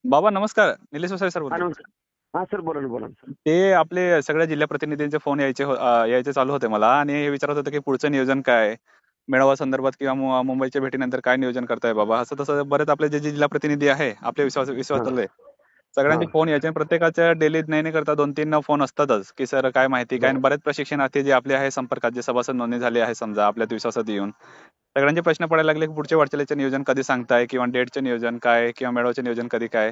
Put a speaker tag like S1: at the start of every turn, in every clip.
S1: बाबा नमस्कार. निलेश वसावे सर
S2: हा
S1: बोलतो.
S2: नमस्कार. हा सर, बोला ना बोला ना सर.
S1: ते आपले सगळ्या जिल्हा प्रतिनिधींचे फोन यायचे चालू होते मला आणि हे विचारत होते की पुढचं नियोजन काय? मेळावा संदर्भात किंवा मुंबईच्या भेटीनंतर काय नियोजन करताय बाबा? असं तसं बरेच आपले जे जिल्हा प्रतिनिधी आहे, आपले
S2: हा
S1: विश्वासातले
S2: हा
S1: सगळ्यांचे फोन यायचे आणि प्रत्येकाच्या डेली नाही करता 2-3 फोन असतातच, की सर काय माहिती काय? आणि
S2: बर
S1: बरेच प्रशिक्षणार्थी जे आपले आहे संपर्कात जे सभासद नोंदणी झाले आहे समजा आपल्या विश्वासात येऊन, सगळ्यांचे प्रश्न पडायला लागले की पुढच्या वाटचालीचे नियोजन कधी सांगताय किंवा डेटचे नियोजन काय किंवा मेळाव्याचे नियोजन कधी काय?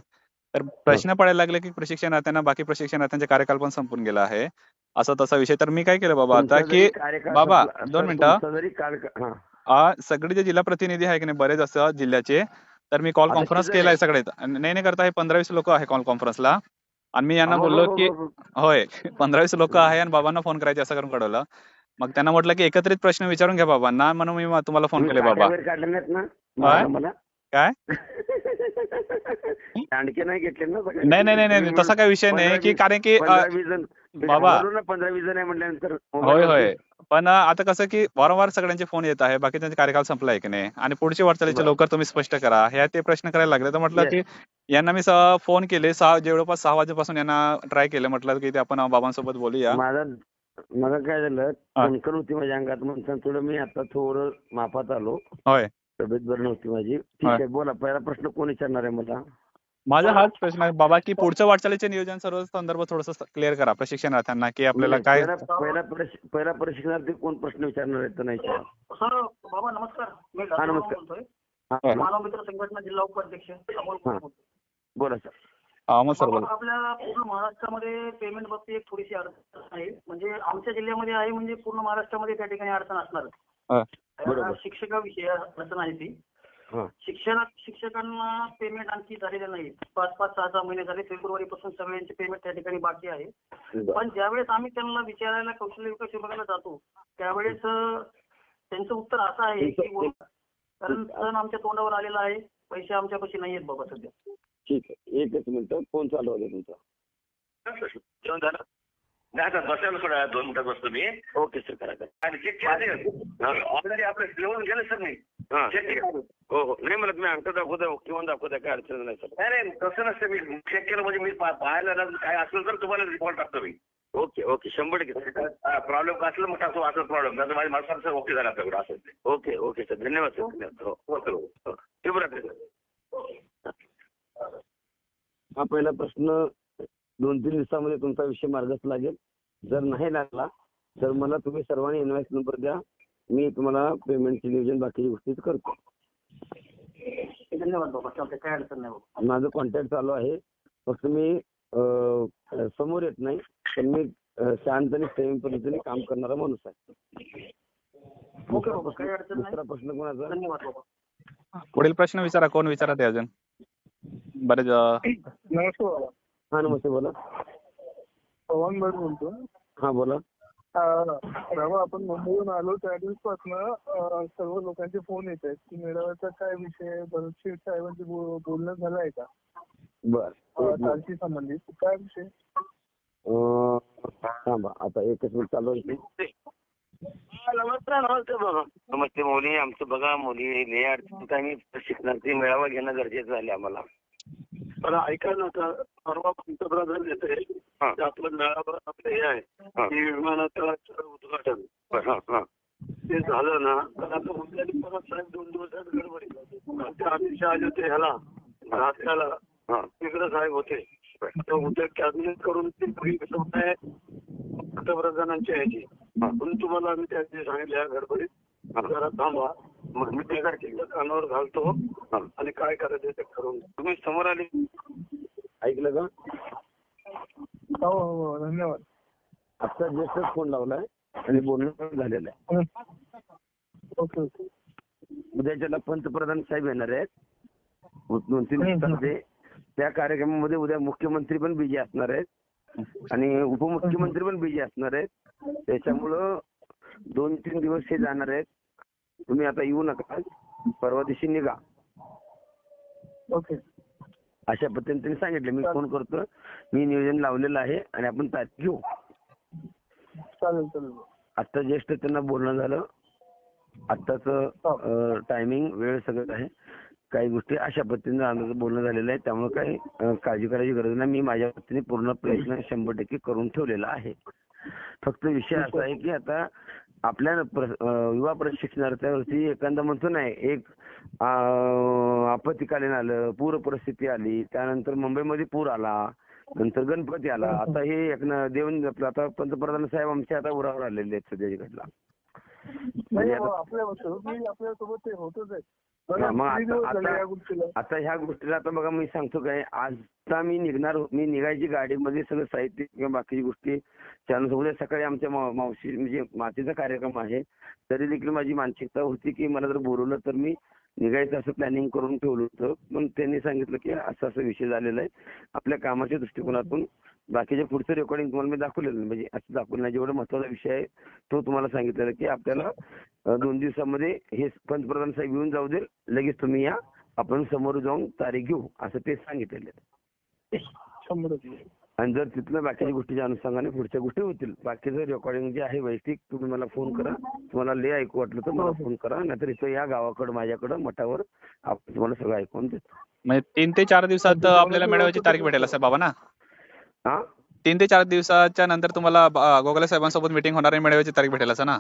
S1: तर
S2: हा
S1: प्रश्न पडायला लागले की प्रशिक्षणार्थ्यांना बाकी प्रशिक्षणार्थ्यांचे कार्यकाल पण संपून गेला आहे. असा तसा विषय. तर मी काय केलं बाबा आता
S2: तुमचा
S1: की
S2: जरी कार्यकाळ
S1: बाबा
S2: संपला
S1: 2
S2: सर,
S1: मिनिटं.
S2: तुमचा जरी कार्यकाळ हा.
S1: सगळे जे जिल्हा प्रतिनिधी आहे की नाही बरेच असतात जिल्ह्याचे, तर मी कॉल
S2: आता किती
S1: कॉन्फरन्स
S2: जण
S1: केलाय
S2: आहेत?
S1: सगळे. नाही नाही करता हे 15-20 लोक आहे कॉल कॉन्फरन्सला. आणि मी यांना बोललो की
S2: अबाबाबाबाबा.
S1: होय 15-20 लोक
S2: हं.
S1: आहे आणि बाबांना फोन करायचे असं करून कळवलं. मग त्यांना म्हटलं की एकत्रित प्रश्न विचारून घ्या बाबांना म्हणून मी तुम्हाला फोन
S2: तुम्ही
S1: केले
S2: काट्या
S1: बाबा.
S2: वगैरे काढल्या नाहीत ना
S1: काय?
S2: मला मला
S1: काय?
S2: दांडके नाही घेतले ना
S1: नाही नाही
S2: सगळे
S1: नाही
S2: तुम्ही
S1: नाही तसा काही विषय नाही की कारण की
S2: 15-20 जण. मी
S1: बाबा
S2: घाबरलो ना, 15-20 जण आहे म्हटल्यानंतर
S1: होय,
S2: मोबाईलवरती.
S1: होय. पण आता कसं की वारंवार सगळ्यांचे फोन येत आहे. बाकीच्यांचा कार्यकाल संपला आहे की नाही आणि पुढची वाटचालीचे
S2: बर.
S1: लवकर तुम्ही स्पष्ट करा. ह्या ते प्रश्न करायला लागले. तर म्हटलं
S2: येस.
S1: की यांना मी फोन केले जवळपास 6 वाजेपासून यांना ट्राय केलं. म्हटलं की ते आपण बाबांसोबत बोलूया.
S2: माझा मला काय झालं,
S1: हां,
S2: कणकण होती माझ्या अंगात म्हणून थोडं मी आता थोडं मापात आलो.
S1: होय,
S2: तब्येत बरी नव्हती माझी. ठीक
S1: होय.
S2: आहे, बोला. पहिला प्रश्न कोण विचारणार आहे मला?
S1: माझा हाच प्रश्न आहे बाबा, की पुढच्या वाटचालीचे नियोजन सर्व संदर्भ थोडंसं क्लिअर करा प्रशिक्षणार्थ्यांना, की
S2: नाही
S1: आपल्याला
S2: नाही,
S1: काय.
S2: पहिला प्रशिक्षणार्थी कोण प्रश्न विचारणार आहे तर नाही विचारणार.
S3: सर बाबा नमस्कार. मी
S2: हा
S3: लातूरवरून
S2: नमस्कार.
S3: बोलतोय.
S2: हा
S1: होय.
S2: बोला.
S3: मानव मित्र संघटना जिल्हा उपाध्यक्ष अमोल
S2: हा
S3: कोल्हे बोलतोय.
S2: बोला सर.
S1: मग सर
S3: बाबा
S1: बोला.
S3: आपल्या पूर्ण महाराष्ट्रामध्ये पेमेंट बाबतीत एक थोडीशी अडचण आहे. म्हणजे आमच्या जिल्ह्यामध्ये आहे, म्हणजे पूर्ण महाराष्ट्रामध्ये त्या ठिकाणी अडचण असणारच.
S1: होय,
S2: बरोबर.
S3: शिक्षकाविषयी अडचण आहे ती.
S2: हा
S3: शिक्षकांना पेमेंट आणखी झालेलं नाही. 5-5, 6-6 महिने झाले. फेब्रुवारीपासून सगळ्यांचे पेमेंट त्या ठिकाणी बाकी आहे.
S2: बर.
S3: पण ज्यावेळेस आम्ही त्यांना विचारायला कौशल्य विकास विभागाला जातो, त्यावेळेस त्यांचं उत्तर असं आहे की कारण सण आमच्या तोंडावर आलेला आहे, पैसे आमच्यापाशी नाही आहेत बाबा सध्या.
S2: ठीक आहे, एकच मिनिट. फोन चालू होता तुमचा.
S4: जेवण झालं? नाही सर, बसायला थोडा 2 मिनिटात बसतो मी.
S2: ओके सर, करा करा.
S4: आणि चेक केलं ऑलरेडी आपलं जेवण गेलं सर मी.
S2: हा.
S4: चेक केलं.
S2: हो हो, नाही मला तुम्ही अंक दाखवता किंवा दाखवता, काय अडचण नाही सर.
S4: नाही नाही, तसं नसतं. मी चेक केलं म्हणजे मी पाहायला ना काय असेल तर तुम्हाला रिपोर्ट टाकतो मी.
S2: ओके ओके, 100%
S4: प्रॉब्लेम असलं मग टाकतो, असं प्रॉब्लेम नाही तर माझ्या मला ओके झाला आपल्याकडे असं ते.
S2: ओके ओके सर, धन्यवाद सर, धन्यवाद. हो
S4: हो सर.
S2: हो, शुभरात्री सर. हा पहिला प्रश्न 2-3 दिवसामध्ये तुमचा विषय मार्गास लागेल. जर नाही लागला तर मला तुम्ही सर्वांनी इन्व्हॉइस नंबर द्या. मी तुम्हाला पेमेंटचे नियोजन बाकीच्या गोष्टी करतो.
S3: धन्यवाद बाबा, चालतंय, काय अडचण नाही बाबा.
S2: माझं कॉन्टॅक्ट चालू आहे. फक्त मी समोर येत नाही, पण मी शांत आणि संयम पद्धतीने काम करणारा माणूस आहे.
S3: ओके बाबा, काही अडचण नाही.
S2: दुसरा प्रश्न कोणाचा?
S3: धन्यवाद बाबा.
S1: पुढील प्रश्न विचारा. कोण विचारा ते अजून? बरेच
S3: नमस्कार बाबा.
S2: हा नमस्ते, बोला.
S3: पवन भाई बोलतो.
S2: हा बोला.
S3: बाबा आपण मुंबईहून आलो त्या दिवसपासून सर्व लोकांचे फोन येत आहेत की मेळाव्याचा काय विषय, भरतशेठ साहेबांची बोलणं झालं आहे का
S2: बर.
S3: तारशी संबंधित काय विषय?
S2: थांबा, आता एकच मिनिट चालू आहे.
S4: नमस्कार. नमस्ते बघा. नमस्ते मुली. आमचं बघा मुली लय अडचणीत आम्ही शिक्षणार्थी मेळावा घेणं गरजेचं झाले आम्हाला.
S3: पण ऐका ना, आता परवा पंतप्रधान येते,
S4: हा.
S3: आपलं मेळावा आपलं हे आहे
S4: हा.
S3: की विमानाचं उद्घाटन
S4: हा हा
S3: ते झालं ना, तर आता उद्या परत साहेब 2 दिवसात गडबडी. त्या अमित शहा आले होते ह्याला नाश्त्याला,
S4: हा.
S3: तिकडे साहेब होते. आता उद्या कॅबिनेट करून ती सगळी कसं आहे पंतप्रधानांची ह्याची, म्हणून तुम्हाला आम्ही त्या दिवशी सांगितलं गडबडीत जरा थांबा. मग मी ते काय कानावर घालतो आणि काय करायचं ते करून.
S4: तुम्ही समोर आले.
S2: ऐकलं का?
S3: हो हो, धन्यवाद.
S2: आता जस्ट फोन लावलाय आणि बोलणं झालेलं आहे.
S3: Okay okay.
S2: उद्याच्याला पंतप्रधान साहेब येणार आहेत 2-3 दिवसामध्ये. त्या कार्यक्रमामध्ये उद्या मुख्यमंत्री पण बिझी असणार आहेत आणि उपमुख्यमंत्री पण बिझी असणार आहेत. त्याच्यामुळं 2-3 दिवस हे जाणार आहेत. तुम्ही आता येऊ नका, परवा दिवशी निघा,
S3: ओके.
S2: अशा पद्धतीने त्यांनी सांगितलं. मी फोन करतो, मी नियोजन लावलेलं आहे आणि आपण तारीख घेऊ.
S3: चालेल चालेल.
S2: आता जस्ट त्यांना बोलणं झालं. आत्ताच टायमिंग वेळ सगळं आहे. काही गोष्टी अशा पद्धतीने आमचं बोलणं झालेलं आहे. त्यामुळे काही काळजी करायची गरज नाही. मी माझ्या पद्धतीने पूर्ण प्रयत्न 100% करून ठेवलेला आहे. फक्त विषय असा आहे की आता आपल्या युवा प्रशिक्षणार्थ्यावरती एखादा म्हणतो नाही, एक आपत्कालीन आलं, पूर परिस्थिती आली, त्यानंतर मुंबईमध्ये पूर आला, नंतर गणपती आला, आता हे देऊन आता पंतप्रधान साहेब आमचे आता उरावर आलेले आहेत सध्याच्या घडला.
S3: नाही आपल्यासोबत ते होतच आहे.
S2: मग आता ह्या गोष्टीला आता बघा मी सांगतो काय, आता मी निघायची गाडीमध्ये सगळं साहित्य किंवा बाकीची गोष्टी त्यानुसार सकाळी आमच्या मावशी म्हणजे मातेचा कार्यक्रम आहे, तरी देखील माझी मानसिकता होती की मला जर बोलवलं तर मी निघायचं असं प्लॅनिंग करून ठेवलं होतं. पण त्यांनी सांगितलं की असा विषय झालेला आहे. आपल्या कामाच्या दृष्टिकोनातून बाकीचे पुढचं रेकॉर्डिंग तुम्हाला मी दाखवलेलं म्हणजे असं दाखवलं नाही. जेवढा महत्वाचा विषय आहे तो तुम्हाला सांगितलेला की आपल्याला 2 दिवसामध्ये हे पंतप्रधान साहेब येऊन जाऊ दे, लगेच तुम्ही या, आपण समोर जाऊन तारीख घेऊ असं ते सांगितलेलं आहे. आणि जर तिथल्या बाकीच्या गोष्टीच्या अनुषंगाने पुढच्या गोष्टी होतील. बाकीचं रेकॉर्डिंग जे आहे वैयक्तिक तुम्ही मला फोन करा, तुम्हाला लय ऐकू वाटलं तर मला फोन करा, नाहीतर इथं या गावाकडं माझ्याकडं मठावर आपण तुम्हाला सगळं ऐकून देतो.
S1: म्हणजे 3 ते 4 दिवसात आपल्याला मेळाव्याची तारीख भेटेल असं बाबा ना?
S2: हा
S1: 3 ते 4 दिवसाच्या नंतर तुम्हाला गोगले साहेबांसोबत मिटिंग होणार आहे, मेळाव्याची तारीख भेटेल असं ना?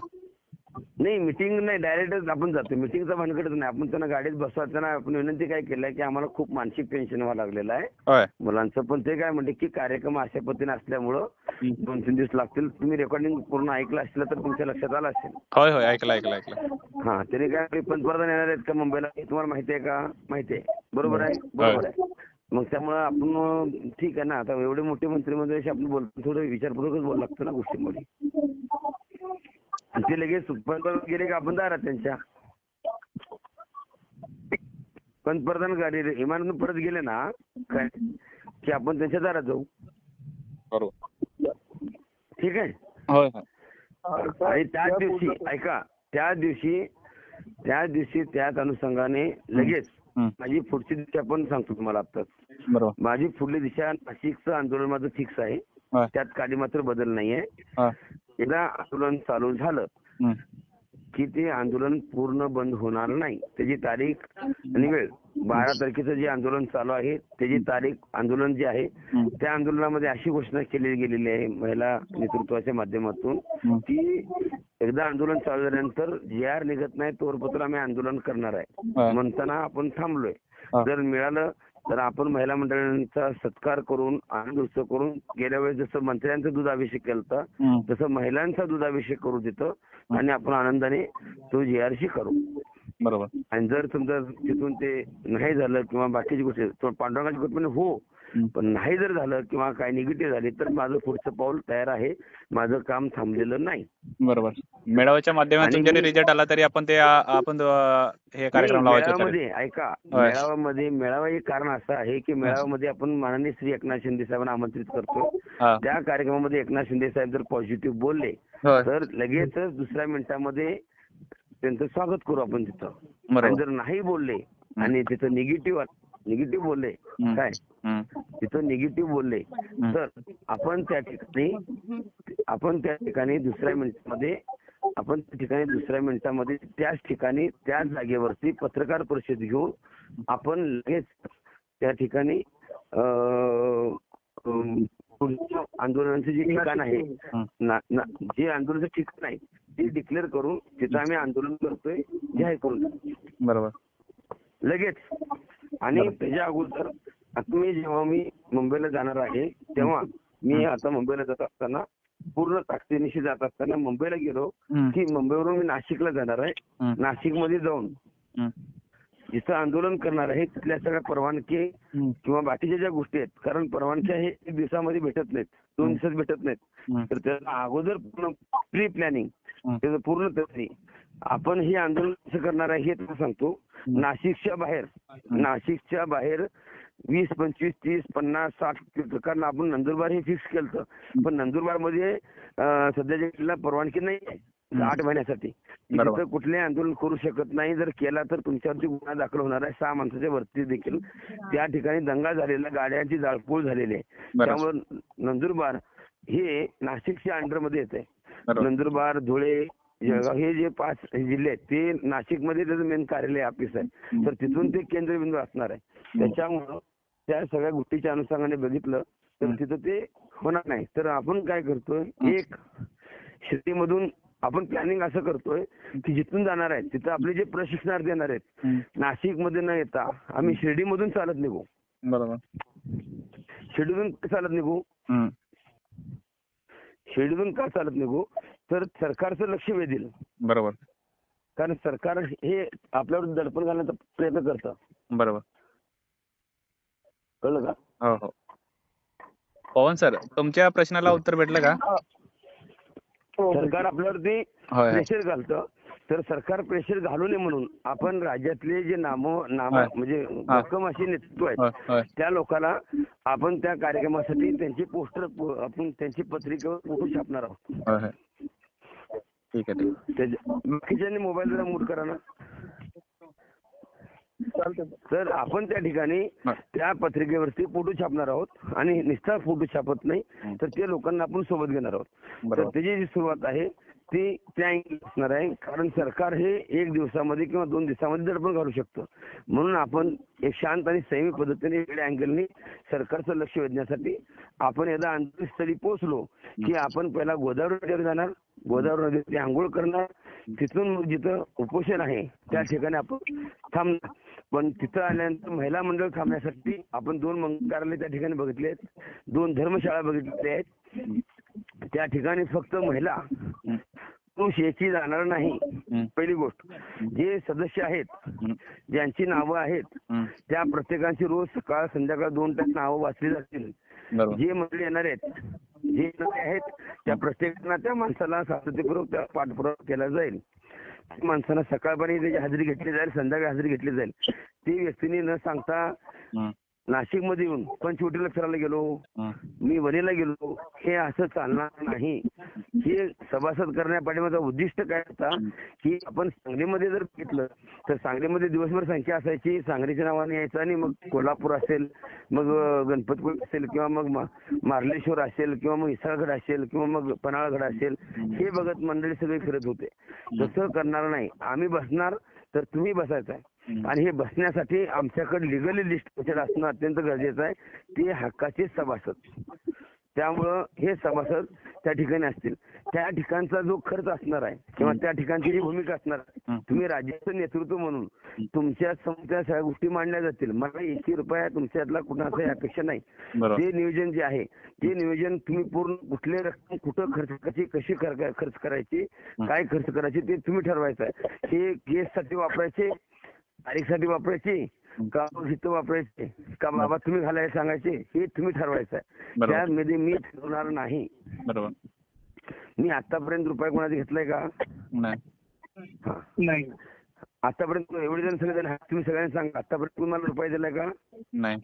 S2: नाही मिटिंग नाही, डायरेक्टच आपण जातो. मिटिंगचा भानगडच नाही. आपण त्यांना गाडीत बसवायचं ना. आपण विनंती काय केलंय की आम्हाला खूप मानसिक टेन्शन व्हावं लागलेलं आहे
S1: होय.
S2: मुलांचं. पण ते काय म्हणते की कार्यक्रम अशा पद्धतीने असल्यामुळं 2-3 दिवस लागतील. तुम्ही रेकॉर्डिंग पूर्ण ऐकलं असलं तर तुमच्या लक्षात आलं असेल.
S1: होय होय, ऐकलं.
S2: हा त्याने काय पंतप्रधान येणार आहेत का मुंबईला हे तुम्हाला माहिती आहे का? माहिती आहे. बरोबर आहे. बरोबर आहे. मग त्यामुळे आपण ठीक आहे ना, आता एवढे मोठे मंत्रिमंडळाशी आपण बोलतो, थोडं विचारपूर्वकच बोलावं लागतं ना गोष्टींमध्ये. आणि ते लगेच पंतप्रधान गेले का आपण दारात त्यांच्या. पंतप्रधान गाडी इमारतीतून परत गेले ना काय की आपण त्यांच्या दारात जाऊ.
S1: बरोबर.
S2: ठीक आहे.
S1: होय.
S2: आणि त्याच दिवशी ऐका, त्याच दिवशी त्याच अनुषंगाने लगेच माझी पुढची दिशा पण सांगतो तुम्हाला आत्ताच.
S1: बरोबर.
S2: माझी पुढली दिशा नाशिकचं आंदोलन माझं फिक्स आहे. त्यात काही मात्र बदल नाहीये. एकदा आंदोलन चालू झालं की ते आंदोलन पूर्ण बंद होणार नाही. त्याची तारीख आणि वेळ 12 तारखेचं जे आंदोलन चालू आहे त्याची तारीख, आंदोलन जे आहे त्या आंदोलनामध्ये अशी घोषणा केली गेलेली आहे महिला नेतृत्वाच्या माध्यमातून की एकदा आंदोलन चालू झाल्यानंतर JR निघत नाही तोवरपत्र आम्ही आंदोलन करणार आहे म्हणताना आपण थांबलोय. जर मिळालं तर आपण महिला मंडळांचा सत्कार करून आनंद उत्सव करून गेल्या वेळेस जसं मंत्र्यांचा दुधाभिषेक केला तसं महिलांचा दुधाभिषेक करू तिथं आणि आपण आनंदाने तो JRC करू.
S1: बरोबर.
S2: आणि जर समजा तिथून ते नाही झालं किंवा बाकीची गोष्टी पांडुरंगाची गोष्ट हो, पण नाही जर झालं किंवा काय निगेटिव्ह झाली तर माझं पुढचं पाऊल तयार आहे. माझं काम थांबलेलं नाही.
S1: बरोबर. मेळाव्याच्या माध्यमातून जरी रिझल्ट आला तरी आपण हे कार्यक्रम लावायचे होते.
S2: मेळाव्यामध्ये ऐका, मेळावा हे कारण असं आहे की मेळाव्यामध्ये आपण माननीय श्री एकनाथ शिंदे साहेबांना आमंत्रित करतो. त्या कार्यक्रमामध्ये एकनाथ शिंदे साहेब जर पॉझिटिव्ह बोलले तर लगेचच दुसऱ्या मिनिटामध्ये त्यांचं स्वागत करू आपण तिथं. आणि जर नाही बोलले आणि तिथं निगेटिव्ह बोलले काय तिथं निगेटिव्ह बोलले तर आपण त्या ठिकाणी दुसऱ्या मिनिटामध्ये त्याच ठिकाणी त्याच जागेवरती पत्रकार परिषद घेऊन आपण लगेच त्या ठिकाणी आंदोलनाचं जे ठिकाण आहे जे आंदोलनाचं ठिकाण आहे ते डिक्लेअर करून तिथं आम्ही आंदोलन करतोय जाहीर करून.
S1: बरोबर.
S2: लगेच. आणि त्याच्या अगोदर जेव्हा मी मुंबईला जाणार आहे तेव्हा मी आता मुंबईला जात असताना पूर्ण ताकदीनिशी जात असताना मुंबईला गेलो की मुंबईवरून मी नाशिकला जाणार आहे. नाशिकमध्ये जाऊन जिथं आंदोलन करणार आहे तिथल्या सगळ्या परवानगी किंवा बाकीच्या ज्या गोष्टी आहेत, कारण परवानग्या हे 1 दिवसामध्ये भेटत नाहीत, 2 दिवसात भेटत नाहीत, तर त्याला अगोदर पूर्ण प्री प्लॅनिंग त्याचं पूर्ण तयारी आपण हे आंदोलन कसं करणार आहे हे तुम्हाला सांगतो. नाशिकच्या बाहेर 20, 25, 30, 50, 60 प्रकारनं आपण नंदुरबार हे फिक्स केलं. पण नंदुरबार मध्ये सध्याच्या परवानगी नाही आहे 8 महिन्यासाठी. तिथं कुठलेही आंदोलन करू शकत नाही. जर केला तर तुमच्यावरती गुन्हा दाखल होणार आहे. 6 माणसाच्या वरती देखील त्या ठिकाणी दंगा झालेला, गाड्यांची जाळपोळ झालेली आहे. त्यामुळे नंदुरबार हे नाशिकच्या अंडरमध्ये येत आहे. नंदुरबार, धुळे, जळगाव हे जे 5 जिल्हे आहेत ते नाशिकमध्ये त्याचं मेन कार्यालय ऑफिस आहे. तर तिथून ते केंद्रबिंदू असणार आहे. त्याच्यामुळं त्या सगळ्या गोष्टीच्या अनुषंगाने बघितलं तर तिथं ते होणार नाही. तर आपण काय करतोय, एक शिर्डीमधून आपण प्लॅनिंग असं करतोय की जिथून जाणार आहेत तिथं आपले जे प्रशिक्षणार्थी येणार आहेत नाशिकमध्ये न येता आम्ही शिर्डीमधून चालत निघू.
S1: बरोबर.
S2: शिर्डीतून चालत निघू. शिर्डीतून का चालत निघू तर सरकारचं लक्ष वेधेल.
S1: बरोबर.
S2: कारण सरकार हे आपल्यावर दडपण घालण्याचा प्रयत्न करतं.
S1: बरोबर.
S2: कळलं का?
S1: हो हो. पवन सर, तुमच्या प्रश्नाला उत्तर भेटलं का?
S2: सरकार आपल्यावरती
S1: होय.
S2: प्रेशर घालतं. तर सरकार प्रेशर घालू नये म्हणून आपण राज्यातले जे नाम म्हणजे भक्कम असे नेतृत्व
S1: होय,
S2: आहेत
S1: होय.
S2: त्या लोकांना आपण त्या कार्यक्रमासाठी त्यांची पोस्टर आपण त्यांची पत्रिकेवर फोटो छापणार आहोत.
S1: होय, होय. ठीक आहे, ठीक आहे.
S2: बाकीच्यांनी मोबाईल जरा मूट करा ना. तर आपण त्या ठिकाणी त्या पत्रिकेवरती फोटो छापणार आहोत आणि नुसता फोटो छापत नाही तर ते लोकांना आपण सोबत घेणार आहोत. तर त्याची जी सुरुवात आहे ती त्या अँगल असणार आहे. कारण सरकार हे 1 दिवसामध्ये किंवा 2 दिवसामध्ये दडपण घालू शकतं. म्हणून आपण एक शांत आणि संयमी पद्धतीने वेगळ्या अँगलनी सरकारचं लक्ष वेधण्यासाठी आपण एकदा अंतरस्थळी पोहोचलो की आपण पहिला गोदावरी नदीवर जाणार. गोदावरी नदीवरती आंघोळ करणार. तिथून मग जिथं उपोषण आहे त्या ठिकाणी आपण थांबणार. पण तिथं आल्यानंतर महिला मंडळ थांबण्यासाठी आपण 2 मंगल कार्यालय त्या ठिकाणी बघितले आहेत. 2 धर्मशाळा बघितलेल्या आहेत. त्या ठिकाणी फक्त महिला पुरुष याची जाणार नाही. पहिली गोष्ट, जे सदस्य आहेत ज्यांची नावं आहेत त्या प्रत्येकाची रोज सकाळ संध्याकाळ 2 टाइम नावं वाचली जातील. जे मंडळी येणार आहेत जे आहेत त्या प्रत्येकांना त्या माणसाला सातत्यपूर्वक त्या पाठपुरावा केला जाईल. माणसाला सकाळपर्यंत त्याची हजेरी घेतली जाईल, संध्याकाळी हजेरी घेतली जाईल. ती व्यक्तीने न सांगता नाशिकमध्ये येऊन पंचवटीला फिरायला गेलो, मी वणीला गेलो, हे असं चालणार नाही. हे सभासद करण्यापाठीमागचा उद्दिष्ट काय होता की आपण सांगलीमध्ये जर घेतलं तर सांगलीमध्ये दिवसभर संख्या असायची. सांगलीच्या नावाने यायचं आणि मग कोल्हापूर असेल, मग गणपतपूर असेल किंवा मग मार्लेश्वर असेल किंवा मग इसाळगड असेल किंवा मग पन्हाळगड असेल, हे बघत मंडळी सगळे फिरत होते. तसं करणार नाही. आम्ही बसणार तर तुम्ही बसायचं आहे. आणि हे बसण्यासाठी आमच्याकडे लिगली लिस्ट असणं अत्यंत गरजेचं आहे. ते हक्काचे सभासद. त्यामुळं हे सभासद त्या ठिकाणी असतील. त्या ठिकाणचा जो खर्च असणार आहे किंवा त्या ठिकाणची जी भूमिका असणार आहे, तुम्ही राज्याचं नेतृत्व म्हणून तुमच्या समोर सगळ्या गोष्टी मांडल्या जातील. मला 1 रुपया तुमच्यातला कुणाचाही अपेक्षा नाही. ते नियोजन जे आहे ते नियोजन तुम्ही पूर्ण कुठले रक्कम कुठं खर्च करायची, कशी खर्च करायची, काय खर्च करायची ते तुम्ही ठरवायचं आहे. हे केससाठी वापरायचे, तारीखसाठी वापरायची का हिथं वापरायचे का बाबा तुम्ही घालायला सांगायचे, हे तुम्ही ठरवायचं आहे. त्यामध्ये मी ठरवणार नाही.
S1: बरोबर.
S2: मी आतापर्यंत रुपये कोणाचा घेतलाय का?
S3: नाही.
S2: आतापर्यंत एवढे जण सगळे जण तुम्ही सगळ्यांनी सांगा, आतापर्यंत तुम्हाला रुपये दिलाय का?
S1: नाही.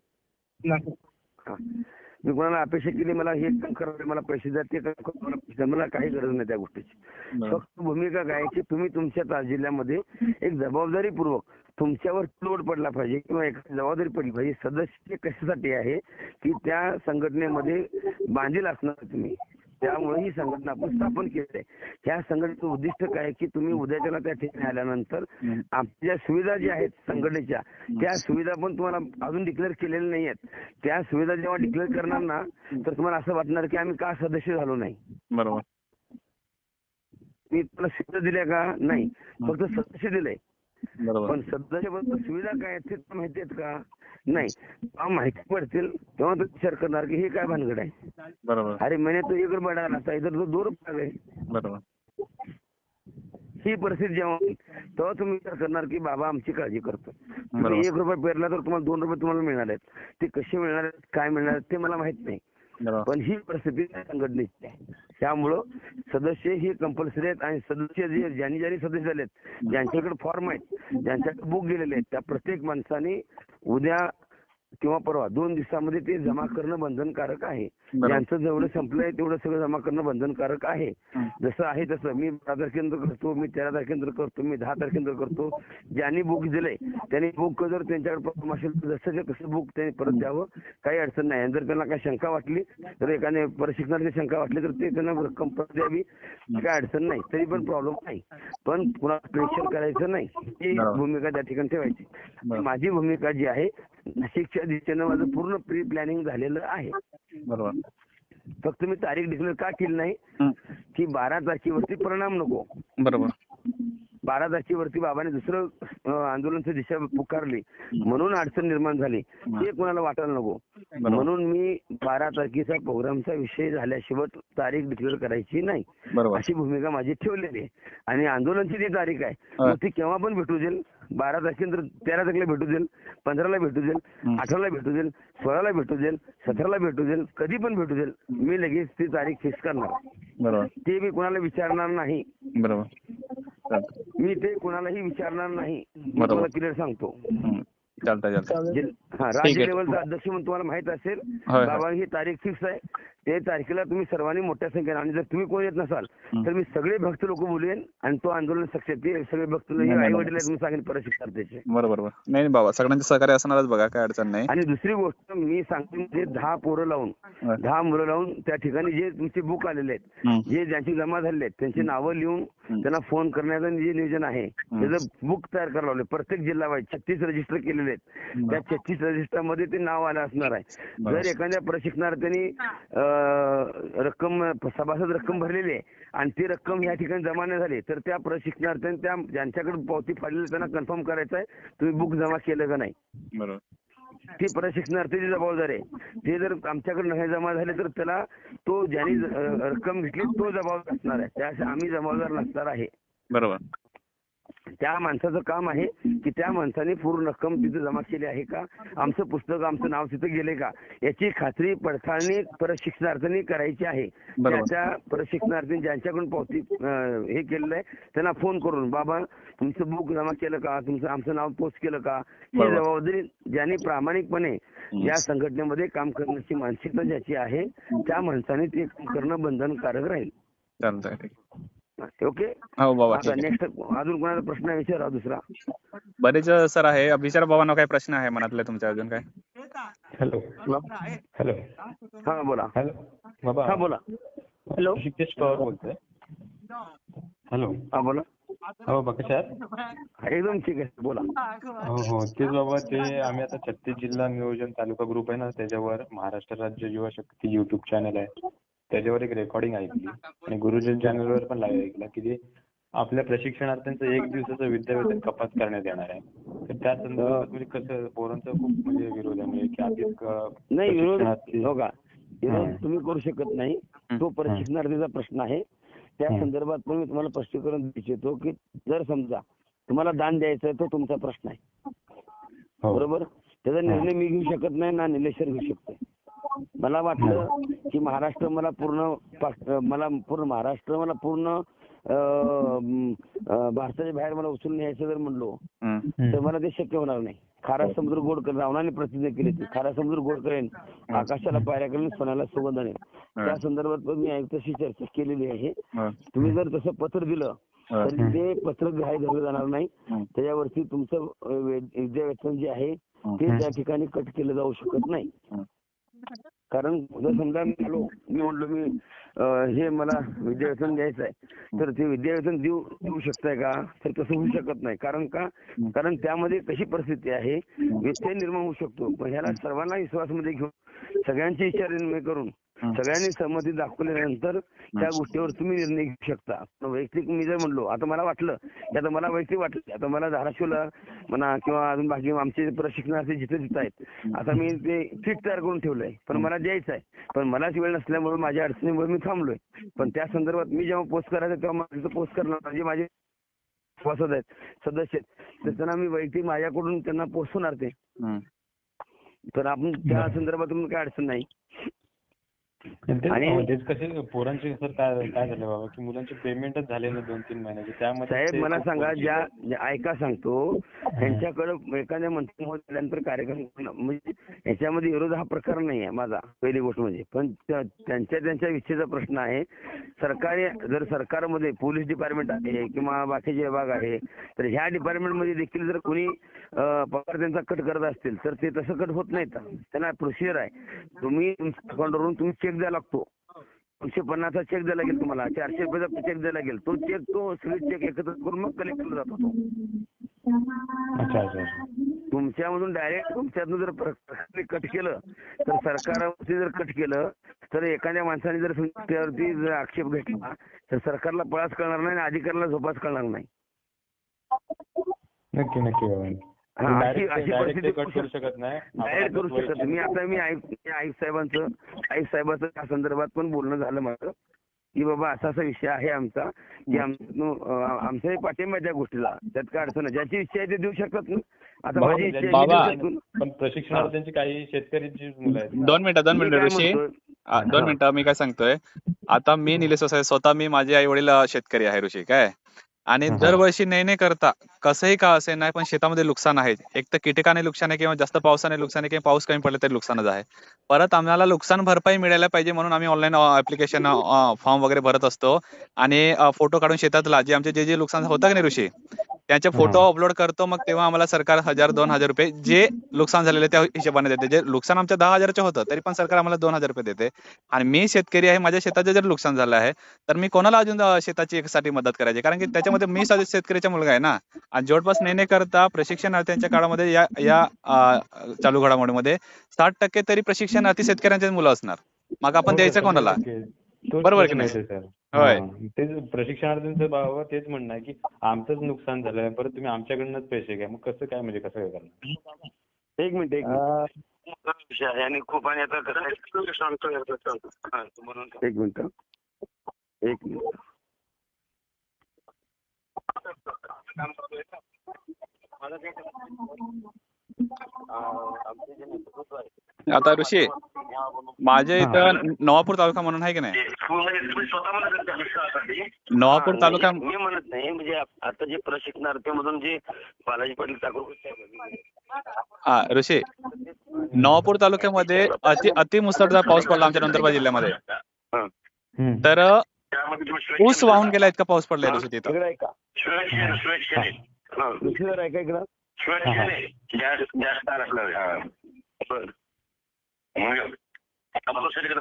S2: मी कोणाला अपेक्षा केली मला हे काम करायला मला पैसे द्या, ते मला पैसे द्या, मला काही गरज नाही त्या गोष्टीची. फक्त भूमिका काय की तुम्ही तुमच्या जिल्ह्यामध्ये एक जबाबदारीपूर्वक तुमच्यावर लोड पडला पाहिजे किंवा एक जबाबदारी पडली पाहिजे. सदस्य कशासाठी आहे की त्या संघटनेमध्ये बांधील असणार तुम्ही. त्यामुळे ही संघटना आपण स्थापन केली आहे. ह्या संघटनेचं उद्दिष्ट काय की तुम्ही उद्याच्याला त्या ठिकाणी आल्यानंतर आपल्या सुविधा ज्या आहेत संघटनेच्या त्या सुविधा पण तुम्हाला अजून डिक्लेअर केलेल्या नाही आहेत. त्या सुविधा जेव्हा डिक्लेअर करणार ना तर तुम्हाला असं वाटणार की आम्ही का सदस्य झालो नाही.
S1: बरोबर.
S2: मी तुला सुविधा दिल्या का? नाही, फक्त सदस्य दिलंय.
S1: बरोबर.
S2: पण सदस्याबद्दल सुविधा काय आहेत ते माहिती आहेत का? नाही. माहिती पडतील तेव्हा तो विचार करणार की हे काय भानगड आहे.
S1: बरोबर.
S2: अरे महिन्यात तो 1 रुपया डाला असता, इतर तो 2 रुपये आहे.
S1: बरोबर.
S2: ही परिस्थिती जेव्हा होईल तेव्हा तुम्ही विचार करणार की बाबा आमची काळजी करतो. तुम्ही 1 रुपया पेरला तर तुम्हाला 2 रुपये तुम्हाला मिळणार आहेत. ते कसे मिळणार आहेत, काय मिळणार आहेत ते मला माहित नाही. पण ही परिस्थिती संघटनेची आहे. त्यामुळं सदस्य हे कंपल्सरी आहेत आणि सदस्य जे ज्यांनी सदस्य झालेत, ज्यांच्याकडे फॉर्म आहेत, ज्यांच्याकडे बुक गेलेले आहेत, त्या प्रत्येक माणसाने उद्या किंवा परवा 2 दिवसामध्ये ते जमा करणं बंधनकारक आहे.
S1: बरोबर.
S2: ज्यांचं जेवढं संपलंय तेवढं सगळं जमा करणं बंधनकारक आहे.
S1: हं.
S2: जसं आहे तसं मी 12 तारखेनंतर करतो, मी 13 तारखेनंतर करतो, मी 10 तारखेनंतर करतो. ज्यांनी बुक दिलंय त्यांनी बुक जर त्यांच्याकडे प्रॉब्लेम असेल तर जसं तसं बुक त्यांनी परत द्यावं. काही अडचण नाही. आणि जर त्यांना काही शंका वाटली तर एखाद्या प्रशिक्षणार्थी शंका वाटली तर ते त्यांना रक्कम परत द्यावी. काही अडचण नाही. तरी पण प्रॉब्लेम नाही. पण कुणाला प्रेशर करायचं नाही ही
S1: बरोबर.
S2: भूमिका त्या ठिकाणी ठेवायची.
S1: बरोबर.
S2: माझी भूमिका जी आहे नाशिकच्या दिशेनं माझं पूर्ण प्री प्लॅनिंग झालेलं आहे.
S1: बरोबर.
S2: फक्त मी तारीख डिक्लेअर का केली नाही
S1: हं.
S2: की 12 तारखेवरती परिणाम नको.
S1: बरोबर.
S2: 12 तारखेवरती बाबाने दुसरं आंदोलनाची दिशा पुकारली म्हणून अडचण निर्माण झाली हे कोणाला वाटायला नको. म्हणून मी 12 तारखेचा प्रोग्रामचा विषय झाल्याशिवाय तारीख डिक्लेअर करायची नाही
S1: बरोबर.
S2: अशी भूमिका माझी ठेवलेली आहे. आणि आंदोलनाची जी तारीख आहे
S1: हा.
S2: मग ती केव्हा पण भेटू देईल. 12 तारखेनंतर 13 तारखेला भेटू देईल, 15ला भेटू देईल, 18ला भेटू देईल, 16ला भेटू देईल, 17ला भेटू देईल, कधी पण भेटू देईल. मी लगेच ती तारीख फिक्स करणार.
S1: बरोबर.
S2: ते मी कोणाला विचारणार नाही.
S1: बरोबर. चालतंय.
S2: मी ते कोणालाही विचारणार नाही. मी
S1: बरोबर.
S2: तुम्हाला क्लिअर सांगतो.
S1: हं. चालतंय.
S2: राज्य
S1: आहे.
S2: लेवलचा अध्यक्ष म्हणून तुम्हाला माहित असेल
S1: होय.
S2: बाबा ही तारीख फिक्स आहे. ते तारखेला तुम्ही सर्वांनी मोठ्या संख्येने आणि जर तुम्ही कोण येत नसाल तर मी सगळे भक्त लोक बोलवेन आणि तो आंदोलन सक्सेस ते सगळे भक्त
S1: नाही,
S2: आई
S1: नाही,
S2: वडील आहेत मी सांगेन प्रशिक्षणार्थीचे.
S1: बरोबर. बरोबर. नाही बाबा सगळ्यांचे सहकार्य असणारच बघा काय अडचण नाही.
S2: आणि दुसरी गोष्ट मी सांगतो म्हणजे 10 पोरं लावून
S1: होय.
S2: 10 मुलं लावून त्या ठिकाणी जे तुमचे बुक आलेले आहेत
S1: हं.
S2: जे ज्यांची जमा झालेले आहेत त्यांची नावं लिहून त्यांना फोन करण्याचं जे नियोजन आहे त्याचं बुक तयार करायला लावले. प्रत्येक जिल्हा वाईज 36 रजिस्टर केलेले आहेत. त्या 36 रजिस्टरमध्ये ते नाव आलं असणार आहे. जर एखाद्या प्रशिक्षणार्थींनी रक्कम सभासद रक्कम भरलेली आहे आणि ती रक्कम या ठिकाणी जमा नाही झाली तर त्या प्रशिक्षणार्थ्यांनी त्या ज्यांच्याकडे पावती फाडलेली त्यांना कन्फर्म करायचं आहे तुम्ही बुक जमा केलं का नाही.
S1: बरोबर.
S2: ती प्रशिक्षणार्थीची जबाबदारी आहे. ते जर आमच्याकडे नाही जमा झाले तर त्याला तो ज्यांनी रक्कम घेतली तो जबाबदार असणार आहे. त्यासाठी आम्ही जबाबदार नसणार आहे.
S1: बरोबर.
S2: त्या माणसाचं काम आहे की त्या माणसाने पूर्ण रक्कम तिथे जमा केली आहे का, आमचं पुस्तक आमचं नाव तिथे गेले का याची खात्री पडताळणी प्रशिक्षणार्थींनी करायची आहे. त्या प्रशिक्षणार्थी ज्यांच्याकडून पावती हे केलेलं आहे त्यांना फोन करून बाबा तुमचं बुक जमा केलं का, तुमचं आमचं नाव पोस्ट केलं का ही जबाबदारी ज्यांनी प्रामाणिकपणे या संघटनेमध्ये काम करण्याची मानसिकता ज्याची आहे त्या माणसाने ते करणं बंधनकारक राहील.
S1: चालतंय. ठीक.
S2: ओके.
S1: हो बाबा.
S2: आता नेक्स्ट अजून कोणाचा प्रश्न विचारा दुसरा.
S1: बरेच सर आहे. विचारा बाबांना काय प्रश्न आहे मनातले तुमच्या अजून काय.
S5: हॅलो हॅलो
S2: हा बोला.
S5: हॅलो बाबा.
S2: हा बोला. हॅलो
S5: ऋषिकेश पवार बोलतोय. हॅलो
S2: हा बोला.
S5: हो बाबा कशा आहात?
S2: एकदम ठीक आहे बोला.
S5: हो हो तेच बाबा ते आम्ही आता 36 जिल्हा नियोजन तालुका ग्रुप आहे ना त्याच्यावर महाराष्ट्र राज्य युवा शक्ती युट्यूब चॅनल आहे त्याच्यावर एक रेकॉर्डिंग ऐकली आणि गुरुजन चॅनलवर पण लाईव्ह ऐकला की जे आपल्या प्रशिक्षणार्थ्यांचं 1 दिवसाचं विद्यावेतन कपात करण्यात येणार आहे. तर त्या संदर्भात म्हणजे कसं पोरांचा खूप म्हणजे विरोध आहे म्हणजे की आधीच
S2: नाही विरोध हो का विरोध तुम्ही करू शकत नाही. तो प्रशिक्षणार्थीचा प्रश्न आहे. त्या संदर्भात पण मी तुम्हाला स्पष्टीकरण देऊ इच्छितो की जर समजा तुम्हाला दान द्यायचं आहे तो तुमचा प्रश्न आहे. बरोबर. त्याचा निर्णय मी घेऊ शकत नाही ना निलेश सर घेऊ शकतो. मला वाटलं की महाराष्ट्र मला पूर्ण महाराष्ट्र मला पूर्ण भारताच्या बाहेर मला उचलून न्यायचं जर म्हणलो तर मला ते शक्य होणार नाही. खारा समुद्र गोड करेन रावणाने प्रतिज्ञा केली होती. खारा समुद्र गोड करेन आकाशाला पायऱ्या करेन सोन्याला सुगंध आणेन. त्या संदर्भात पण मी आयुक्ताशी चर्चा केलेली आहे. तुम्ही जर तसं पत्र दिलं तर ते पत्र ग्राह्य धरलं जाणार नाही. त्याच्यावरती तुमचं विद्यावेतन जे आहे ते त्या ठिकाणी कट केलं जाऊ शकत नाही. कारण जर समजा मी म्हणलो मी हे मला विद्यावेतन द्यायचं आहे तर ते विद्यावेतन देऊ शकताय का तर तसं होऊ शकत नाही. कारण त्यामध्ये कशी परिस्थिती आहे व्यत्यय निर्माण होऊ शकतो. पण ह्याला सर्वांना विश्वासामध्ये घेऊन सगळ्यांचे विचार करून सगळ्यांनी सहमती दाखवल्यानंतर त्या गोष्टीवर तुम्ही निर्णय घेऊ शकता. वैयक्तिक मी जर म्हणलो आता मला वाटलं की आता मला वैयक्तिक वाटलं आता मला धाराशिवला म्हणा किंवा अजून बाकी आमचे प्रशिक्षणार्थी जिथे जिथे आहेत आता मी ते फिट तयार करून ठेवलंय पण मला द्यायचं आहे. पण मलाच वेळ नसल्यामुळे माझ्या अडचणीमुळे मी थांबलोय. पण त्या संदर्भात मी जेव्हा पोस्ट करायचं तेव्हा माझं पोस्ट करणार जे माझे सभासद आहेत सदस्य आहेत तर त्यांना मी वैयक्तिक माझ्याकडून त्यांना पोस्ट होणार ते. तर आपण त्या संदर्भातून काय अडचण नाही.
S5: तेच कसे पोरांचे सर काय झालं बाबा की मुलांचे पेमेंटच झाले नाही 2-3 महिन्याचे त्यामध्ये
S2: साहेब मला सांगा, ऐका सांगतो, यांच्याकडे एखाद्या मंत्री महोदयानंतर कार्यक्रम म्हणजे याच्यामध्ये विरोध हा प्रकार नाही आहे माझा, पहिली गोष्ट म्हणजे. पण त्यांच्या विषयीचा प्रश्न आहे. जर सरकारमध्ये पोलीस डिपार्टमेंट आहे किंवा बाकीचे विभाग आहे, तर ह्या डिपार्टमेंटमध्ये देखील जर कोणी पगार त्यांचा कट करत असतील तर ते तसं कट होत नाही. त्यांना प्रोसिजर आहे. तुम्ही तुमच्या अकाउंटवरून तुम्ही चेक द्यायला लागतो. 250चा चेक द्यायला लागेल तुम्हाला, 400 रुपयाचा चेक द्यायला लागेल. तो सिव्हिल चेक एकत्र करून मग कलेक्टरला जातो तो.
S5: अच्छा.
S2: तुमच्यामधून डायरेक्ट तुमच्यातून जर कट केलं तर सरकारवरती जर कट केलं तर एखाद्या माणसाने जर त्यावरती जर आक्षेप घेतला तर सरकारला पळाच कळणार नाही आणि अधिकाऱ्याला झोपाच कळणार नाही.
S5: नक्की बाबा.
S2: अशी परिस्थिती
S5: कट करू शकत नाही.
S2: डायरेक्ट करू शकत नाही. मी आयुक्त साहेबांचं त्या संदर्भात पण बोलणं झालं माझं की बाबा असा विषय आहे आमचा की आमचाही पाठिंबा त्या गोष्टीला, त्यात काय अडचण नाही. ज्याची इच्छा आहे ते देऊ शकतात ना. आता माझी इच्छा आहे
S5: पण प्रशिक्षणार्थ्यांची काही शेतकऱ्यांची मुलं आहेत.
S1: 2 मिनिटं ऋषी, 2 मिनिटं. मी काय सांगतोय, आता मी निलेश वसावे, स्वतः मी, माझे आई वडील शेतकरी आहे ऋषी, काय. आणि दरवर्षी नाही करता कसंही का असे नाही, पण शेतामध्ये नुकसान आहे. एक तर कीटकाने नुकसान आहे किंवा जास्त पावसाने नुकसान आहे किंवा पाऊस कमी पडला तरी नुकसानच आहे. परत आम्हाला नुकसान भरपाई मिळायला पाहिजे म्हणून आम्ही ऑनलाईन ऍप्लिकेशन फॉर्म वगैरे भरत असतो आणि फोटो काढून शेतातला जे नुकसान होतं की नाही ऋषी, त्यांचे फोटो अपलोड करतो. मग तेव्हा आम्हाला सरकार 1,000-2,000 रुपये जे नुकसान झालेले त्या हिशोबाने देते. जे नुकसान आमच्या 10,000चं होतं तरी पण सरकार आम्हाला 2,000 रुपये देते. आणि मी शेतकरी आहे, माझ्या शेताचं जर नुकसान झालं आहे तर मी कोणाला अजून शेताची साठी मदत करायची, कारण की त्याच्यामध्ये मी शेतकऱ्याचा मुलगा आहे ना. आणि जवळपास नाही करता प्रशिक्षणार्थ्यांच्या काळामध्ये या चालू घडामोडीमध्ये 60% तरी प्रशिक्षणार्थी शेतकऱ्यांचे मुलं असणार. मग आपण द्यायचं कोणाला? बरोबर की नाही? होय.
S5: तेच प्रशिक्षणार्थींचं बाबा तेच म्हणणं आहे की आमचंच नुकसान झालंय, परत तुम्ही आमच्याकडनंच पैसे घ्या. मग कसं काय करणार?
S2: एक मिनिट
S4: विषय आहे आणि खूप, आणि आता कसं सांगतो
S2: एक मिनिट.
S1: आता ऋषी, माझ्या इथं नवापूर तालुका म्हणून आहे की नाही, नवापूर तालुका.
S4: मी म्हणत नाही, म्हणजे आता जे प्रशिक्षणार्थी मधून जे बालाजी पाटील
S1: ऋषी, नवापूर तालुक्यामध्ये अति मुसळधार पाऊस पडला आमच्या नंदुरबार जिल्ह्यामध्ये. तर ऊस वाहून गेला इतका पाऊस पडलाय ऋषी तिथं.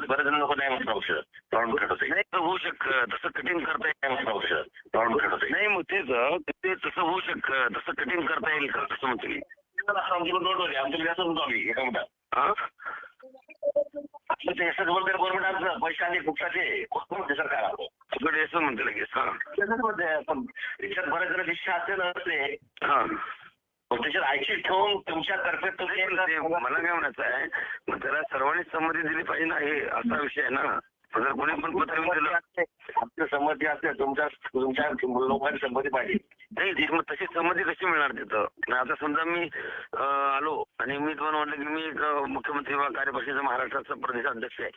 S4: बरेच जण लोक नाही म्हणतात औषध तोंड खटत नाही, होऊ शकतं तसं कटिंग करता येईल म्हणतात औषध तोंड खटत नाही. मग ते तसं होऊ शकतं, तसं कटिंग करता येईल का तसं म्हणतो मी. आमच्याकडे असं म्हणतो आम्ही एका मिनिटात गव्हर्नमेंट आमचं पैसे आणि फुकटाचे सरकार तिकडे असं म्हणतो लगेच. त्याच्यात बऱ्याच जण दिशा असेल असते त्याच्यात ऐकशी ठेवून तुमच्यातर्फे मला काय म्हणायचं आहे, मग त्याला सर्वांनी संमती दिली पाहिजे ना, हे असा विषय आहे ना. जर कोणी पण पत्र दिलं आपली संमती असते, तुमच्या लोकांची संमती पाहिजे नाही, मग तशी संमती कशी मिळणार तिथं. आता समजा मी आलो आणि मी तुम्हाला म्हटलं की मी मुख्यमंत्री कार्यपक्षाचा महाराष्ट्राचा प्रदेश अध्यक्ष आहे,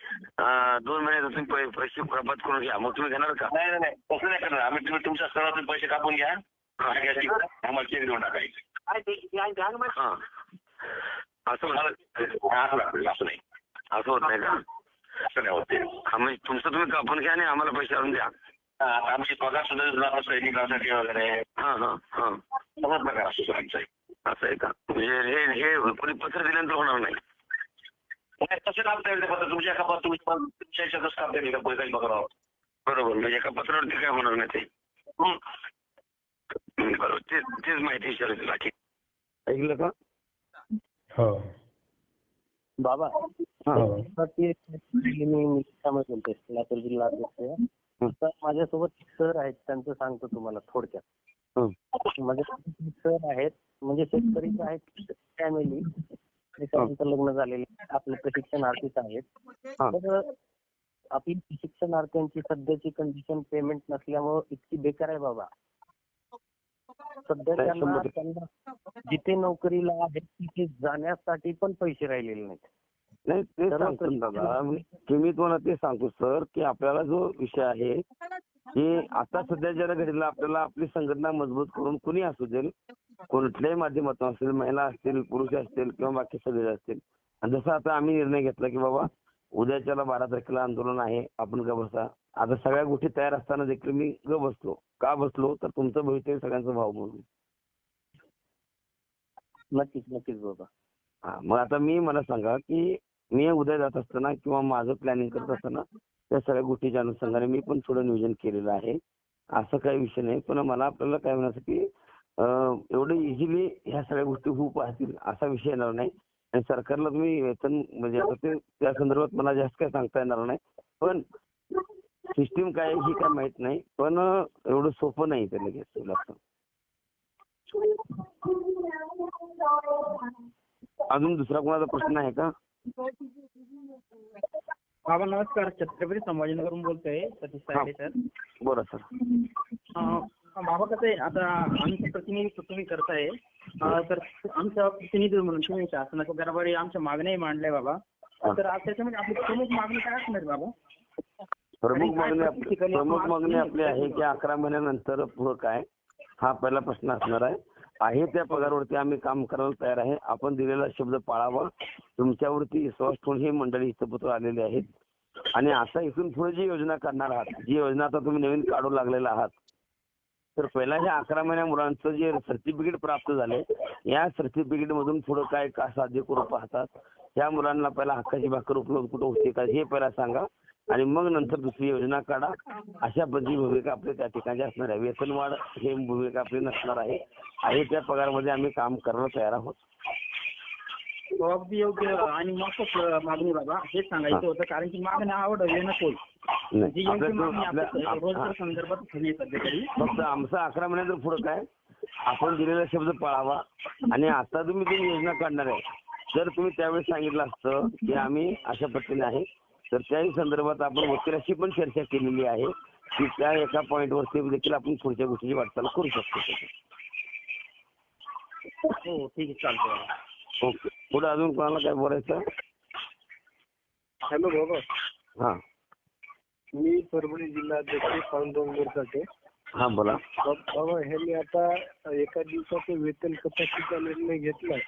S4: 2 महिन्यात तुम्ही पैसे कपात करून घ्या, मग तुम्ही घेणार का? नाही तसं नाही करणार आम्ही. तुम्ही तुमच्या स्तरातून पैसे कापून घ्या, आम्हाला चेक देऊन टाकायचे. असं नाही, असं होत नाही का? असं नाही होते. म्हणजे तुमचं तुम्ही कापून घ्या आणि आम्हाला पैसे आणून द्या. आमची पगार सुद्धा सैनिकांसाठी वगैरे सगळा प्रकार असू शकतो. असं आहे का? म्हणजे हे कोणी पत्र दिल्यानंतर होणार नाही. तसे कापता येईल पत्र तुमच्या एका तुमच्या याच्यातच कापता येईल का पैसा पगारावर? बरोबर, म्हणजे एका पत्रावरती काय होणार नाही ते. बरोबर, तेच माहिती विचारायची बाकी.
S2: ऐकलं का
S6: बाबा? मी बोलतोय लातूर जिल्हा अध्यक्ष. माझ्यासोबत सर आहेत, त्यांचं सांगतो तुम्हाला थोडक्यात. माझ्यासोबत सर आहेत, म्हणजे शेतकरीच आहेत, फॅमिली, त्यांचं लग्न झालेले, आपले प्रशिक्षणार्थीच आहेत. तर आपली प्रशिक्षणार्थ्यांची सध्याची कंडिशन पेमेंट नसल्यामुळे इतकी बेकार आहे बाबा. सध्या त्यांना जिथे नोकरीला आहेत तिथे जाण्यासाठी पण पैसे राहिलेले नाहीत.
S2: नाही ते सांगतो ना दादा मी तुम्हाला ते सांगतो सर की आपल्याला जो विषय आहे की आता सध्याच्या घडीला आपल्याला आपली संघटना मजबूत करून कुणी असू दे, कुठल्याही माध्यमातून असेल, महिला असतील, पुरुष असतील किंवा बाकी सगळे असतील. आणि जसं आता आम्ही निर्णय घेतला की बाबा उद्याच्याला 12 तारखेला आंदोलन आहे, आपण का बसा. आता सगळ्या गोष्टी तयार असताना देखील मी ग बसलो. का बसलो तर तुमचं भवितव्य सगळ्यांचा भाव म्हणून.
S6: नक्कीच बाबा.
S2: हा मग आता मला सांगा की मी उद्या जात असताना किंवा माझं प्लॅनिंग करत असताना त्या सगळ्या गोष्टीच्या अनुषंगाने मी पण थोडं नियोजन केलेलं आहे. असं काही विषय नाही. पण मला आपल्याला काय म्हणायचं की एवढं इझिली ह्या सगळ्या गोष्टी होऊ पाहतील असा विषय येणार नाही. आणि सरकारला तुम्ही वेतन म्हणजे आता ते त्या संदर्भात मला जास्त काही सांगता येणार नाही. पण सिस्टीम काय ही काय माहित नाही. पण एवढं सोपं नाही ते लगेच. अजून दुसरा कोणाचा प्रश्न आहे का?
S7: बाबा नमस्कार, छत्रपती संभाजीनगरहून बोलतोय, सतीश सायडे सर.
S2: बोला सर.
S7: बाबा कसं आहे, आता आमचं प्रतिनिधित्व तुम्ही करताय, तर आमचं प्रतिनिधी म्हणून तुम्ही शासनाच्या दरबारी आमच्या मागण्याही मांडल्या बाबा. तर आज त्याच्यामध्ये आपली प्रमुख मागणी काय असणार बाबा?
S2: प्रमुख मागणी आपली आहे की 11 महिन्यानंतर पुढं काय, हा पहिला प्रश्न असणार आहे त्या पगारावरती आम्ही काम करायला तयार आहे. आपण दिलेला शब्द पाळावा. तुमच्यावरती विश्वास ठेवून ही मंडळी इथं आलेली आहेत. आणि आता इथून पुढे जी योजना करणार आहात, जी योजना आता तुम्ही नवीन काढू लागलेला आहात, तर पहिला ह्या 11 महिन्या मुलांचं जे सर्टिफिकेट प्राप्त झाले, या सर्टिफिकेट मधून पुढे काय साध्य करू पाहतात, त्या मुलांना पहिला हक्काची भाकर उपलब्ध कुठं होते का हे पहिला सांगा. आणि मग नंतर दुसरी योजना काढा. अशा पद्धती भूमिका आपली त्या ठिकाणी असणार आहे. वेतनवाढ हे भूमिका आपली नसणार आहे त्या पगारामध्ये आम्ही काम करायला तयार आहोत.
S7: अगदी योग्य आणि मोफत मागणी बाबा, हेच सांगायचं होतं. कारण की मागणी आवड नको संदर्भात सध्या तरी
S2: फक्त आमचा 11 महिन्यात पुढे काय आपण दिलेला शब्द पाळावा. आणि आता तुम्ही योजना काढणार आहे, जर तुम्ही त्यावेळेस सांगितलं असतं की आम्ही अशा पद्धतीने आहे, तर त्याही संदर्भात आपण वकिलाशी पण चर्चा केलेली आहे की त्या एका पॉईंटवरती देखील आपण पुढच्या गोष्टीची वाटचाल करू शकतो.
S7: हो ठीक आहे, चालतंय.
S2: ओके. पुढे अजून कोणाला काय बोलायचं?
S3: हॅलो बाबा.
S2: हा
S3: मी परभणी जिल्हाध्यक्ष पांडुरंग मोरकाटे.
S2: हा बोला.
S3: बाबा ह्यांनी आता एका दिवसाचं वेतन कपातीचा निर्णय घेतलाय.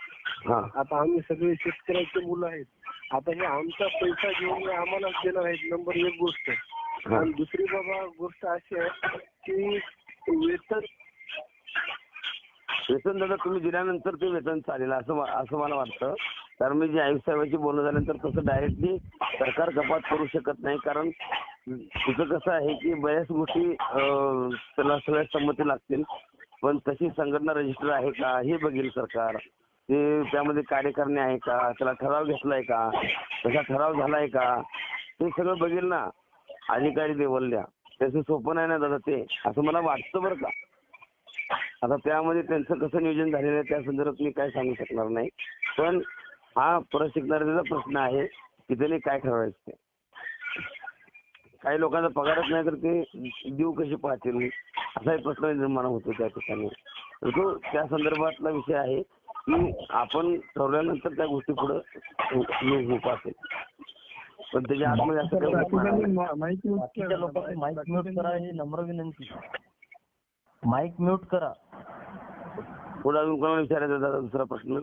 S2: हा
S3: आता आम्ही सगळे शेतकऱ्याचे मुलं आहेत. आता हे आमचा पैसा घेऊन आम्हालाच देणार आहेत, नंबर 1 गोष्ट. आणि दुसरी बाबा गोष्ट अशी आहे की
S2: वेतन दादा तुम्ही दिल्यानंतर ते वेतन चालेल असं मला वाटतं. कारण मी जे आयुक्त साहेबांशी बोलणं झाल्यानंतर तसं डायरेक्टली सरकार कपात करू शकत नाही. कारण तिचं कसं आहे की बऱ्याच गोष्टी त्याला सगळ्या संमती लागतील. पण तशी संघटना रजिस्टर आहे का हे बघेल सरकार. ते त्यामध्ये कार्यकारिणी आहे का, त्याला ठराव घेतलाय का, तसा ठराव झालाय का, ते सगळं बघेल ना अधिकारी लेवलला. त्याचं सोपं नाही ना दादा ते, असं मला वाटतं बरं का. आता त्यामध्ये त्यांचं कसं नियोजन झालेलं आहे त्या संदर्भात मी काय सांगू शकणार नाही. पण हा प्रशिक्षणार्थीचा प्रश्न आहे की त्यांनी काय ठरवायचं. काही लोकांचा पगारच नाही तर ते देऊ कशी पाहतील असाही प्रश्न निर्माण होतो त्या ठिकाणी. तर तो त्या संदर्भातला विषय आहे की आपण ठरवल्यानंतर त्या गोष्टी पुढे होऊ पाहतील. पण त्याच्या आतमध्ये असं
S6: माईक म्यूट करा, ही नम्र विनंती. माईक म्यूट करा.
S2: पुढे अजून कोणाला विचारायचा दादा दुसरा प्रश्न?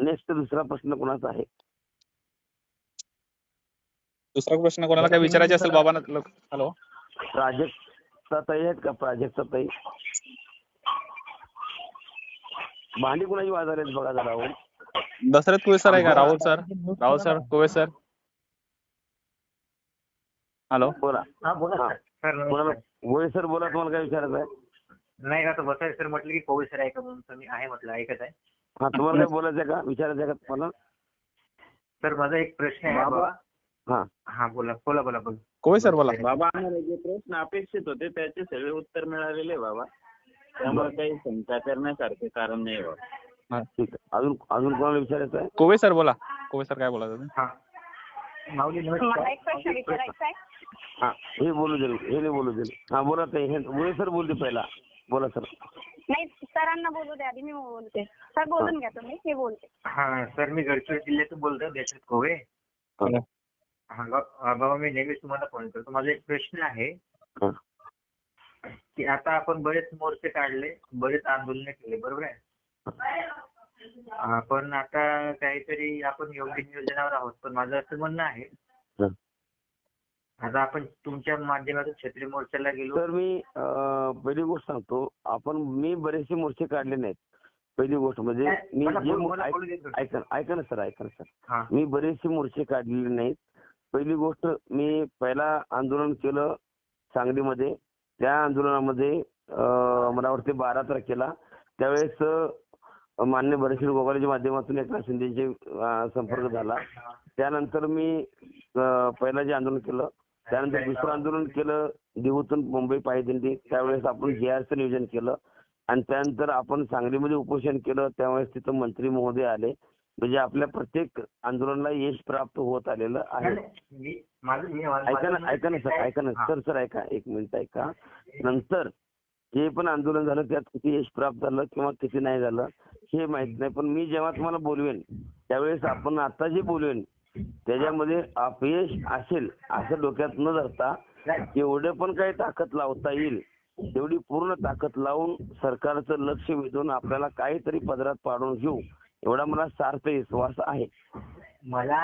S2: नेक्स्ट दुसरा प्रश्न कोणाचा आहे?
S1: दुसरा प्रश्न कोणाला काय विचारायचे असेल बाबांना? हॅलो,
S2: प्राजक्ता ताई आहेत का? प्राजक्ता ताई. भांडी कोणाची वाजवलेत बघा जरा.
S1: दशरथ कुवे सर आहे का? Rahul sir Kuve sir. Hello
S2: बोला.
S6: हा बोला
S2: कोणाला गोळे सर बोला, तुम्हाला काय विचारायचं आहे?
S6: नाही का, बसाय सर म्हटलं की कोविड सर आहे का म्हणून तुम्ही आहे म्हटलं, ऐकत आहे.
S2: हा तुम्हाला काय बोलायचं का, विचारायचं का तुम्हाला?
S6: सर माझा एक प्रश्न आहे बाबा.
S2: हा
S6: हा बोला.
S1: कुवे सर बोला.
S8: बाबा आम्हाला जे प्रश्न अपेक्षित होते त्याचे सगळे उत्तर मिळालेले बाबा, त्यामुळे काही शंका करण्यासारखे कारण नाही बाबा.
S2: ठीक आहे. अजून कोणाला विचारायचं आहे?
S1: कुवे सर बोला. कुवे सर काय बोलायचं?
S6: हा माऊली
S9: मला एक प्रश्न विचारायचा आहे.
S2: हा हे बोलू देईल. हा बोला ताई. गोळे सर बोलते पहिला. बोला सर.
S9: नाही सरांना बोलू द्या आधी, मी बोलते. सर बोलून घ्या तुम्ही, मी बोलते.
S10: हा सर, मी गडचिरोली जिल्ह्यातून बोलतोय, देशात कोवे. हा बाबा, मी नेहमीच तुम्हाला फोन करतो. माझा एक प्रश्न आहे की आता आपण बरेच मोर्चे काढले, बरेच आंदोलन केले, बरोबर आहे. पण आता काहीतरी आपण योग्य नियोजनावर आहोत. पण माझं असं म्हणणं आहे, आता आपण तुमच्या माध्यमातून क्षेत्रीय मोर्चाला गेलो.
S2: तर मी पहिली गोष्ट सांगतो, मी बरेचसे मोर्चे काढले नाहीत. पहिली गोष्ट म्हणजे मी ऐका ना सर, मी बरेचसे मोर्चे काढलेले नाहीत. पहिली गोष्ट, मी पहिला आंदोलन केलं सांगलीमध्ये. त्या आंदोलनामध्ये मला वाटते 12 तारखेला, त्यावेळेस मान्य भरतसिंग गोगावलेच्या माध्यमातून एकनाथ शिंदेचे संपर्क झाला. त्यानंतर मी पहिलं जे आंदोलन केलं, त्यानंतर दुसरं आंदोलन केलं देहूतून मुंबई पायदिंडी. त्यावेळेस आपण JRचं नियोजन केलं आणि त्यानंतर आपण सांगलीमध्ये उपोषण केलं. त्यावेळेस तिथं मंत्री महोदय आले. म्हणजे आपल्या प्रत्येक आंदोलनाला यश प्राप्त होत आलेलं आहे. ऐका ना सर, ऐका एक मिनिट ऐका. नंतर जे पण आंदोलन झालं त्यात किती यश प्राप्त झालं किंवा किती नाही झालं हे माहित नाही. पण मी जेव्हा तुम्हाला बोलवेन त्यावेळेस आपण आता जे बोलवेन त्याच्यामध्ये अपयश असेल असं डोक्यात न धरता, एवढं पण काही ताकद लावता येईल तेवढी पूर्ण ताकद लावून सरकारचं लक्ष वेधून आपल्याला काहीतरी पदरात पाडून घेऊ, एवढा मला सार्थ विश्वास आहे.
S10: मला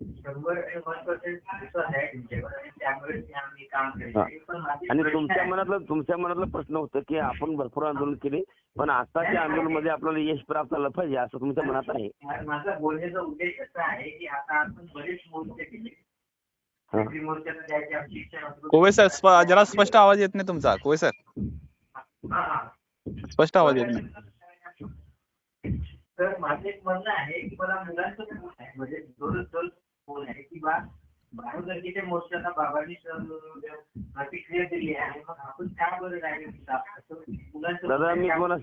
S10: 100% विश्वास आहे तुमच्यावर, त्यामुळे आम्ही काम करतो.
S2: आणि तुमच्या मनातला प्रश्न होता की आपण भरपूर आंदोलन केले, पण आताच्या आंदोलनामध्ये आपल्याला यश प्राप्त झालं पाहिजे असं तुमच्या मनात आहे.
S10: माझा बोलण्याचा उद्देश असा आहे की आता आपण बरेच मोर्चे केले. मोर्चाला द्यायची आमची इच्छा नव्हती.
S1: कोवे सर, जरा स्पष्ट आवाज येत नाही तुमचा. कोवे सर, स्पष्ट आवाज येत नाही.
S10: तर माझं एक म्हणणं आहे की मला मुलांचं फोन आहे, म्हणजे दोन फोन आहे की बारोदरकीच्या मोर्चाला बाबांनी प्रतिक्रिया दिली आहे, मग आपण काय बरं राहिलं.
S2: दादा मी तुम्हाला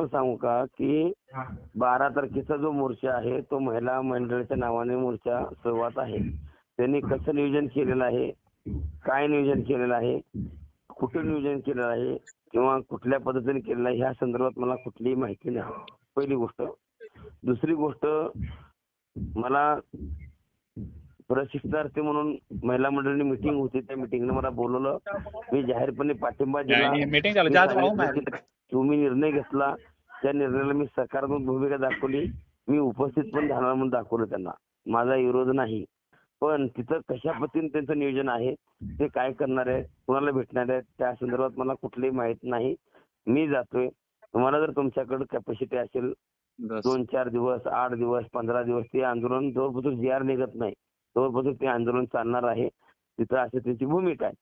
S2: सांगू का की 12 तारखेचा जो मोर्चा आहे तो महिला मंडळाच्या नावाने मोर्चा सुरुवात आहे. त्यांनी कसं नियोजन केलेलं आहे, काय नियोजन केलेलं आहे, कुठे नियोजन केलेलं आहे किंवा कुठल्या पद्धतीने केलेलं आहे ह्या संदर्भात मला कुठलीही माहिती नाही. पहिली गोष्ट. दुसरी गोष्ट, मला प्रशिक्षणार्थी म्हणून महिला मंडळाची मीटिंग होती, त्या मीटिंगने मला बोलवलं. मी जाहीरपणे पाठिंबा दिला. तुम्ही निर्णय घेतला, त्या निर्णयाला मी सकारात्मक भूमिका दाखवली. मी उपस्थित पण राहणार म्हणून दाखवलं त्यांना. माझा विरोध नाही. पण तिथं कशा पद्धतीने त्यांचं नियोजन आहे, ते काय करणार आहे, कुणाला भेटणार आहे, त्या संदर्भात मला कुठलीही माहिती नाही. मी जातोय. तुम्हाला जर तुमच्याकडे कॅपॅसिटी असेल 2-4 दिवस, 8 दिवस, 15 दिवस ते आंदोलन जोरपासून JR निघत नाही तोपर्यंत ते आंदोलन चालणार आहे. तिथं अशी त्यांची भूमिका आहे.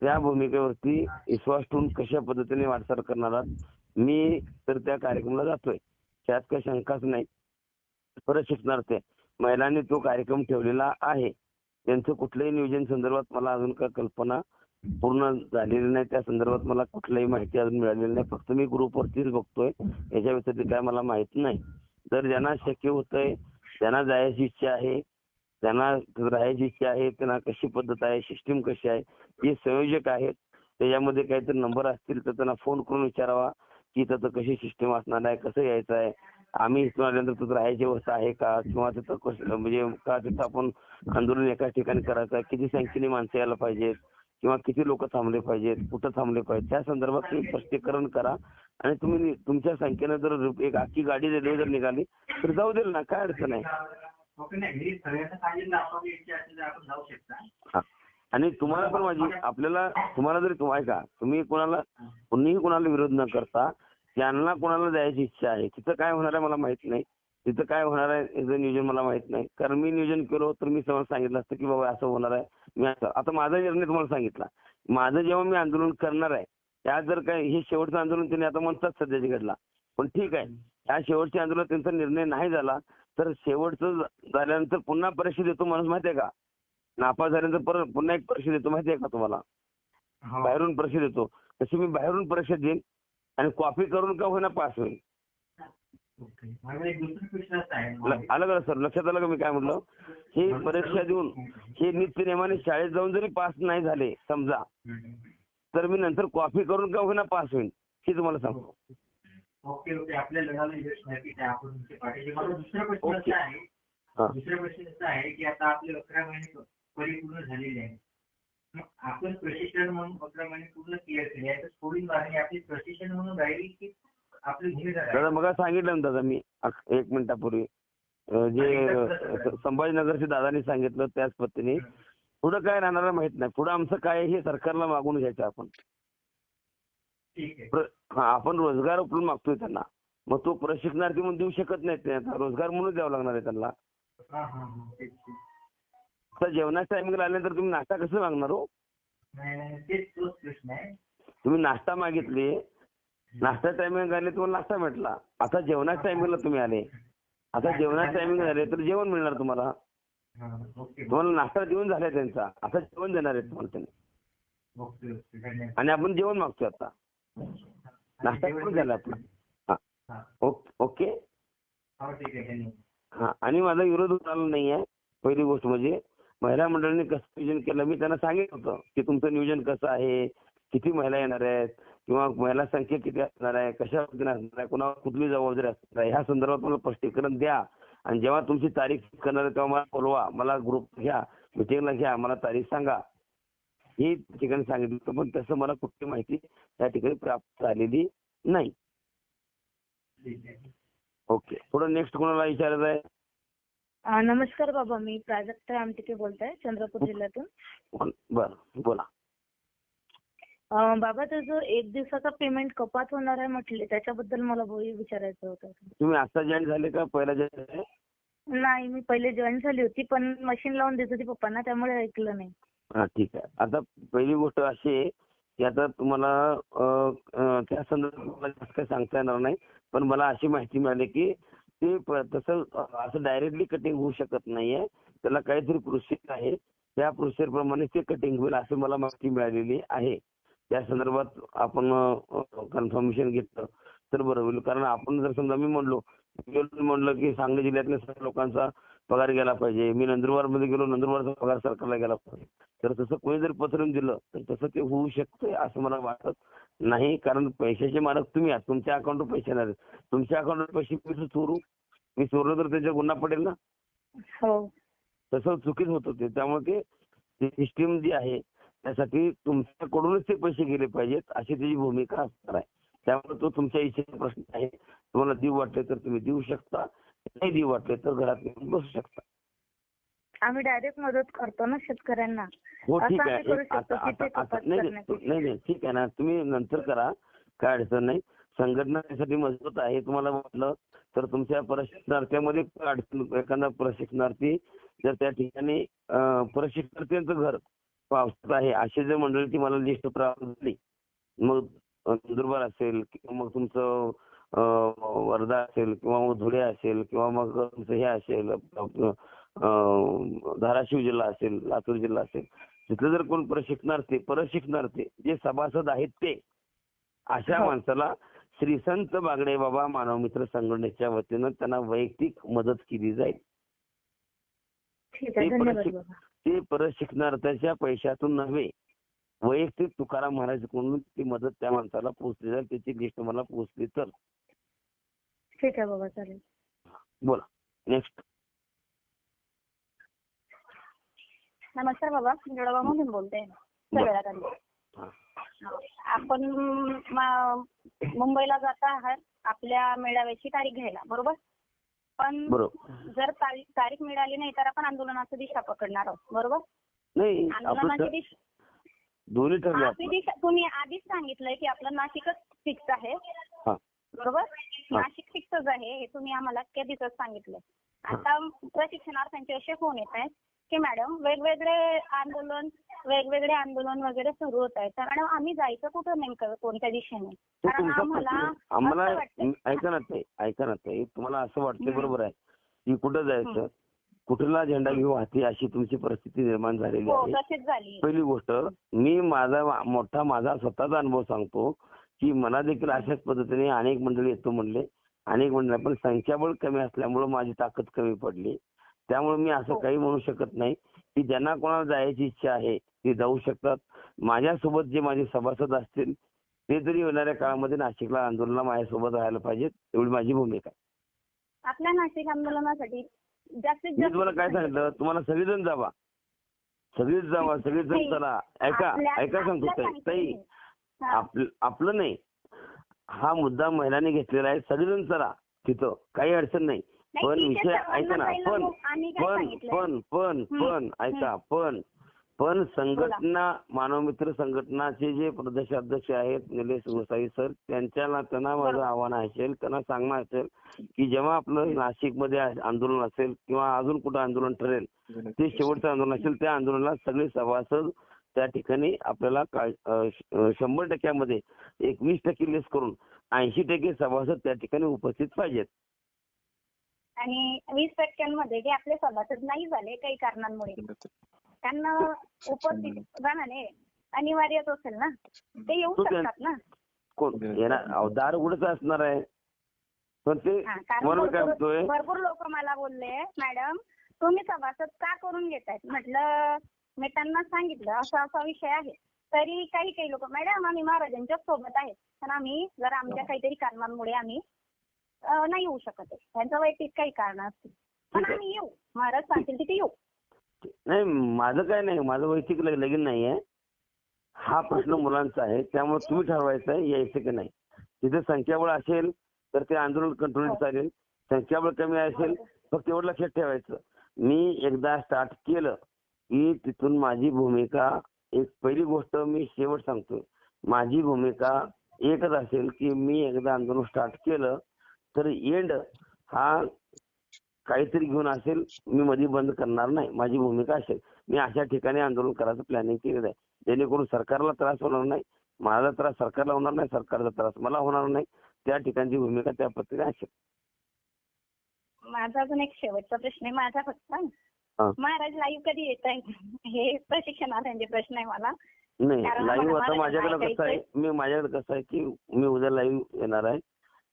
S2: त्या भूमिकेवरती विश्वास ठेवून कशा पद्धतीने वाटचाल करणार आहात. मी तर त्या कार्यक्रमाला जातोय, त्यात काही शंकाच नाही. परत शिकणार्थी महिलांनी तो कार्यक्रम ठेवलेला आहे. त्यांचं कुठल्याही नियोजन संदर्भात मला अजून काही कल्पना पूर्ण झालेली नाही. त्या संदर्भात मला कुठलीही माहिती अजून मिळालेली नाही. फक्त मी ग्रुपवरतीच बघतोय, याच्या व्यतिरिक्त काय मला माहिती नाही. जर ज्यांना शक्य होतंय, त्यांना जायची इच्छा आहे, त्यांना राहायची इच्छा आहे, त्यांना कशी पद्धत आहे, सिस्टीम कशी आहे, जे संयोजक आहेत त्याच्यामध्ये काहीतरी नंबर असतील तर त्यांना फोन करून विचारावा की तिथं कशी सिस्टीम असणार आहे, कसं यायचं आहे, आम्ही इथून आल्यानंतर तिथं राहायची व्यवस्था आहे का, किंवा तिथं कसं म्हणजे का तिथं आपण आंदोलन एकाच ठिकाणी करायचं आहे, किती संख्येने माणसं यायला पाहिजेत किंवा किती लोक थांबले पाहिजेत, कुठं थांबले पाहिजेत, त्या संदर्भात तुम्ही स्पष्टीकरण करा. आणि तुम्ही तुमच्या संख्येनं जर एक अख्खी गाडी रेल्वे जर निघाली तर जाऊ देईल ना, काय अडचण आहे. आणि तुम्हाला पण माझी तुम्हाला जरी ऐका, तुम्ही कुणीही कोणाला विरोध न करता ज्यांना कोणाला जायची इच्छा आहे तिथं काय होणार आहे मला माहित नाही. तिथं काय होणार आहे याचं नियोजन मला माहित नाही. कारण मी नियोजन केलं तर मी समज सांगितलं असतं की बाबा असं होणार आहे. मी आता माझा निर्णय तुम्हाला सांगितला. माझं जेव्हा मी आंदोलन करणार आहे त्यात जर काय हे शेवटचं आंदोलन त्यांनी आता म्हणतात सध्याची घडला, पण ठीक आहे, ह्या शेवटचे आंदोलन त्यांचा निर्णय नाही झाला तर शेवटचं झाल्यानंतर पुन्हा परीक्षा देतो माणूस माहिती आहे का. नापास झाल्यानंतर परत पुन्हा एक परीक्षा देतो माहिती आहे का तुम्हाला. बाहेरून परीक्षा देतो, तशी मी बाहेरून परीक्षा देईन आणि कॉपी करून का होईना पास होईल. आलं का सर, लक्षात आलं का मी काय म्हटलं. हे परीक्षा देऊन हे नित्य नेमाने शाळेत जाऊन जरी पास नाही झाले समजा, तर मी नंतर कॉपी करून का होईना पास होईल. हे तुम्हाला सांगतो.
S10: ओके आपल्या लढाला यश नक्कीच आहे. आपण तुमच्या पाठीशी. मला दुसरा प्रश्न असा आहे की आता आपले 11 महिने परिपूर्ण झालेले आहे. मग आपण प्रशिक्षण म्हणून 11 महिने पूर्ण क्लिअर केले आहे, तर थोडी मागणी आपली प्रशिक्षण म्हणून राहिली की आपली भूमिका
S2: दादा मग सांगितलं ना दादा मी 1 मिनिटापूर्वी जे संभाजीनगरच्या दादानी सांगितलं त्याच पद्धतीने पुढं काय राहणार माहित नाही. पुढं आमचं काय हे सरकारला मागून घ्यायचं आपण. आपण रोजगार उपलब्ध मागतोय त्यांना, मग तो प्रशिक्षणार्थी म्हणून देऊ शकत नाही. त्यांना रोजगार म्हणून द्यावा लागणार आहे त्यांना. तर जेवणाच्या टायमिंगला आल्यानंतर तुम्ही नाश्ता कसं मागणार हो? तुम्ही नाश्ता मागितले, नाश्ता टायमिंग आले तुम्हाला नाश्ता भेटला. आता जेवणाच्या टायमिंगला तुम्ही आले, आता जेवणाच्या टायमिंग झाले तर जेवण मिळणार तुम्हाला. तुम्हाला नाश्ता देऊन झालाय त्यांचा, आता जेवण देणार आहे तुम्हाला त्यांनी. आणि आपण जेवण मागतोय आता, नाश्ता करून झाला आपला. ओके. हा, आणि माझा विरोध झाला नाहीये. पहिली गोष्ट म्हणजे महिला मंडळाने कसं नियोजन केलं मी त्यांना सांगितलं होतं की तुमचं नियोजन कसं आहे, किती महिला येणार आहेत किंवा महिला संख्या किती असणार आहे, कशा पद्धतीने असणार आहे, कुणावर कुठली जबाबदारी असणार आहे, ह्या संदर्भात मला स्पष्टीकरण द्या. आणि जेव्हा तुमची तारीख करणार आहे तेव्हा मला बोलवा, मला ग्रुप घ्या, मिटिंगला घ्या, मला तारीख सांगा. ही ठिकाणी सांगितलं होतं, पण तसं मला कुठली माहिती त्या ठिकाणी प्राप्त झालेली नाही. ओके, पुढे नेक्स्ट कोणाला विचारायचं आहे?
S9: नमस्कार बाबा, मी प्राजक्ता आमटिके बोलताय, चंद्रपूर जिल्ह्यातून.
S2: बरं बोला.
S9: बाबा तो जो 1 दिवसाचा पेमेंट कपात होणार आहे म्हटले, त्याच्याबद्दल मला विचारायचं होतं.
S2: तुम्ही आता जॉईन झाले का पहिला जॉईन झाले?
S9: नाही, मी पहिले जॉईन झाली होती पण मशीन लावून देत होती पप्पांना, त्यामुळे ऐकलं नाही.
S2: हा ठीक आहे. आता पहिली गोष्ट अशी आहे की आता तुम्हाला त्या संदर्भात जास्त काही सांगता येणार नाही, पण मला अशी माहिती मिळाली की ते तसं असं डायरेक्टली कटिंग होऊ शकत नाहीये. त्याला काहीतरी प्रोसिजर आहे, त्या प्रोसिजर प्रमाणे ते कटिंग होईल असं मला माहिती मिळालेली आहे. त्या संदर्भात आपण कन्फर्मेशन घेतलं तर बरं होईल. कारण आपण जर समजा मी म्हणलं की सांगली जिल्ह्यातल्या सर्व लोकांचा पगार गेला पाहिजे, मी नंदुरबारमध्ये गेलो, नंदुरबारचा पगार सरकारला गेला पाहिजे, तर तसं कोणी जर पत्र दिलं तर तसं ते होऊ शकतंय असं मला वाटत नाही. कारण पैशाचे मालक तुम्ही आहात, तुमच्या अकाउंटवर पैसे येणार आहेत. तुमच्या अकाउंटवर पैसे मी चोरलं तर त्याचा गुन्हा पडेल ना.
S9: हो,
S2: तसं चुकीच होत होते. त्यामुळे ते सिस्टीम जी आहे त्यासाठी तुमच्याकडूनच ते पैसे गेले पाहिजेत अशी त्याची भूमिका असणार आहे. त्यामुळे तो तुमच्या इच्छेचा प्रश्न आहे. तुम्हाला देऊ वाटले तर तुम्ही देऊ शकता, नाही देऊ वाटले तर घरात येऊन बसू शकता.
S9: आम्ही डायरेक्ट मदत करतो ना शेतकऱ्यांना.
S2: हो ठीक आहे. नाही ठीक आहे ना, तुम्ही नंतर करा, काय अडचण नाही. संघटना त्यासाठी मजबूत आहे. तुम्हाला वाटलं तर तुमच्या प्रशिक्षणार्थ्यामध्ये एखादा प्रशिक्षणार्थी जर त्या ठिकाणी प्रशिक्षणार्थ्यांचं घर पावसात आहे अशी जर मंडळी मला लिस्ट प्राप्त झाली, मग नंदुरबार असेल किंवा मग तुमचं वर्धा असेल किंवा मग धुळे असेल किंवा मग तुमचं हे असेल धाराशिव जिल्हा असेल, लातूर जिल्हा असेल, तिथले जर कोण प्रशिक्षणार्थी जे सभासद आहेत ते अशा माणसाला श्री संत बागडे बाबा मानव मित्र संघटनेच्या वतीनं त्यांना वैयक्तिक मदत केली जाईल. ते प्रशिक्षणार्थ्याच्या पैशातून नव्हे, वैयक्तिक तुकाराम महाराजकडून ती मदत त्या माणसाला पोहोचली जाईल. त्याची लिस्ट मला पोहोचली तर.
S9: ठीक आहे बाबा, चालेल.
S2: बोला नेक्स्ट.
S9: नमस्कार बाबा, जळगावमधून बोलते. आपण मुंबईला जात आहात आपल्या मेळाव्याची तारीख घ्यायला, बरोबर? पण जर तारीख मिळाली नाही तर आपण आंदोलनाची दिशा पकडणार आहोत, बरोबर?
S2: नाही,
S9: आंदोलनाची दिशा
S2: दोन्ही ठरले.
S9: तुम्ही आधीच सांगितलंय की आपलं नाशिकच फिक्स आहे, बरोबर? नाशिक फिक्सच आहे हे तुम्ही आम्हाला कधीच सांगितलंय. आता प्रशिक्षणार्थ्यांचे असे फोन येत आहेत की मॅडम वेगवेगळे आंदोलन वगैरे सुरू होत आहेत, तर मॅडम आम्ही जायचं कुठं नेमकं, कोणत्या दिशेने? कारण
S2: आम्हाला ऐका ना ताई, तुम्हाला असं वाटतंय बरोबर आहे की कुठं जायचं, कुठला झेंडा घेऊ हाती, अशी तुमची परिस्थिती निर्माण झालेली आहे. पहिली गोष्ट, मी माझा स्वतःचा अनुभव सांगतो की मला देखील अशाच पद्धतीने अनेक मंडळी येतो म्हणले, अनेक मंडळी, पण संख्याबळ कमी असल्यामुळे माझी ताकद कमी पडली. त्यामुळे मी असं काही म्हणू शकत नाही की ज्यांना कोणाला जायची इच्छा आहे ते जाऊ शकतात. माझ्यासोबत जे माझे सभासद असतील ते तरी येणाऱ्या काळामध्ये नाशिकला आंदोलनाला माझ्यासोबत राहायला पाहिजेत, एवढी माझी भूमिका आहे.
S9: आपल्या नाशिक आंदोलनासाठी जास्तीत
S2: मी
S9: जास्त
S2: तुम्हाला काय सांगितलं, तुम्हाला सगळेजण जावा, सगळेजण चला. ऐका सांगतो ताई, आपलं नाही, हा मुद्दा महिलांनी घेतलेला आहे, सगळेजण चला तिथं, काही अडचण नाही. पण विषय ऐका ना, पण संघटना, मानवमित्र संघटनाचे जे प्रदेशाध्यक्ष आहेत निलेश गोसावी सर, त्यांना माझं आव्हान असेल, त्यांना सांगणं असेल की जेव्हा आपलं नाशिकमध्ये आंदोलन असेल किंवा अजून कुठं आंदोलन ठरेल, ते शेवटचं आंदोलन असेल, त्या आंदोलनाला सगळे सभासद त्या ठिकाणी आपल्याला 100% एक 20% लेस करून 80% सभासद त्या ठिकाणी उपस्थित पाहिजेत.
S9: आणि 20% जे आपले सभासद नाही झाले काही कारणांमुळे, त्यांना उपस्थित राहणे अनिवार्यच असेल ना, ते येऊ शकतात ना.
S2: कोण येणार, दार उघडच असणार आहे. पण ते
S9: भरपूर लोक मला बोलले, मॅडम तुम्ही सभासद का करून घेतायत. म्हटलं मी त्यांना सांगितलं असा विषय आहे. तरी काही लोक, मॅडम आम्ही महाराजांच्या सोबत आहेत, पण आम्ही जर आमच्या काहीतरी कारणांमुळे आम्ही नाही येऊ शकत आहे, त्यांचं वैयक्तिक काही कारण असतील, पण आम्ही येऊ, महाराज सांगतील तिथे येऊ.
S2: नाही, माझं काय नाही, माझं वैयक्तिक लगीन नाहीये, हा प्रश्न मुलांचा आहे. त्यामुळे तुम्ही ठरवायचं आहे यायचं की नाही. तिथे संख्याबळ असेल तर ते आंदोलन कंट्रोल चालेल, संख्याबळ कमी असेल फक्त एवढं लक्षात ठेवायचं, मी एकदा स्टार्ट केलं की तिथून माझी भूमिका, एक पहिली गोष्ट मी शेवट सांगतोय, माझी भूमिका एकच असेल की मी एकदा आंदोलन स्टार्ट केलं तर एंड हा काहीतरी घेऊन असेल, मी मध्ये बंद करणार नाही. माझी भूमिका असेल, मी अशा ठिकाणी आंदोलन करायचं प्लॅनिंग केलेलं आहे, जेणेकरून सरकारला त्रास होणार नाही, माझा त्रास सरकारला होणार नाही, सरकारचा त्रास मला होणार नाही. त्या ठिकाणची भूमिका त्या पद्धतीने असेल.
S9: माझा अजून एक शेवटचा प्रश्न आहे माझा फक्त, महाराज लाईव्ह कधी येत आहे, हे प्रशिक्षणार्थींचे प्रश्न आहे मला.
S2: नाही, लाईव्ह आता माझ्याकडे कसं आहे की मी उद्या लाईव्ह येणार आहे.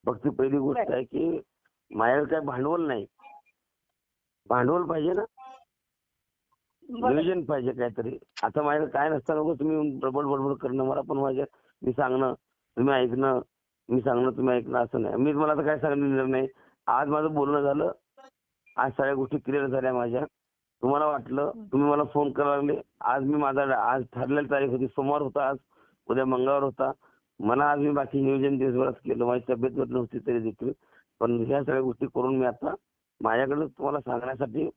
S2: फक्त पहिली गोष्ट आहे की माझ्याकडे काय भांडवल नाही, भांडवल पाहिजे ना, नियोजन पाहिजे काहीतरी. आता माझ्याकडे काय नसताना तुम्ही बडबड करणं, मला पण मी सांगणं तुम्ही ऐकणं, मी सांगणं तुम्ही ऐकणं, असं नाही. मी तुम्हाला आता काय सांगणं नाही. आज माझं बोलणं झालं, आज सगळ्या गोष्टी क्लिअर झाल्या माझ्या. तुम्हाला वाटलं, तुम्ही मला फोन करायला लागले, आज ठरलेली तारीख होती, सोमवार होता, आज उद्या मंगळवार होता. मला आज मी बाकी नियोजन दिवसभरात केलं, माझी तब्येत बदल नव्हती तरी देखील, पण ह्या सगळ्या गोष्टी करून मी आता माझ्याकडे तुम्हाला सांगण्यासाठी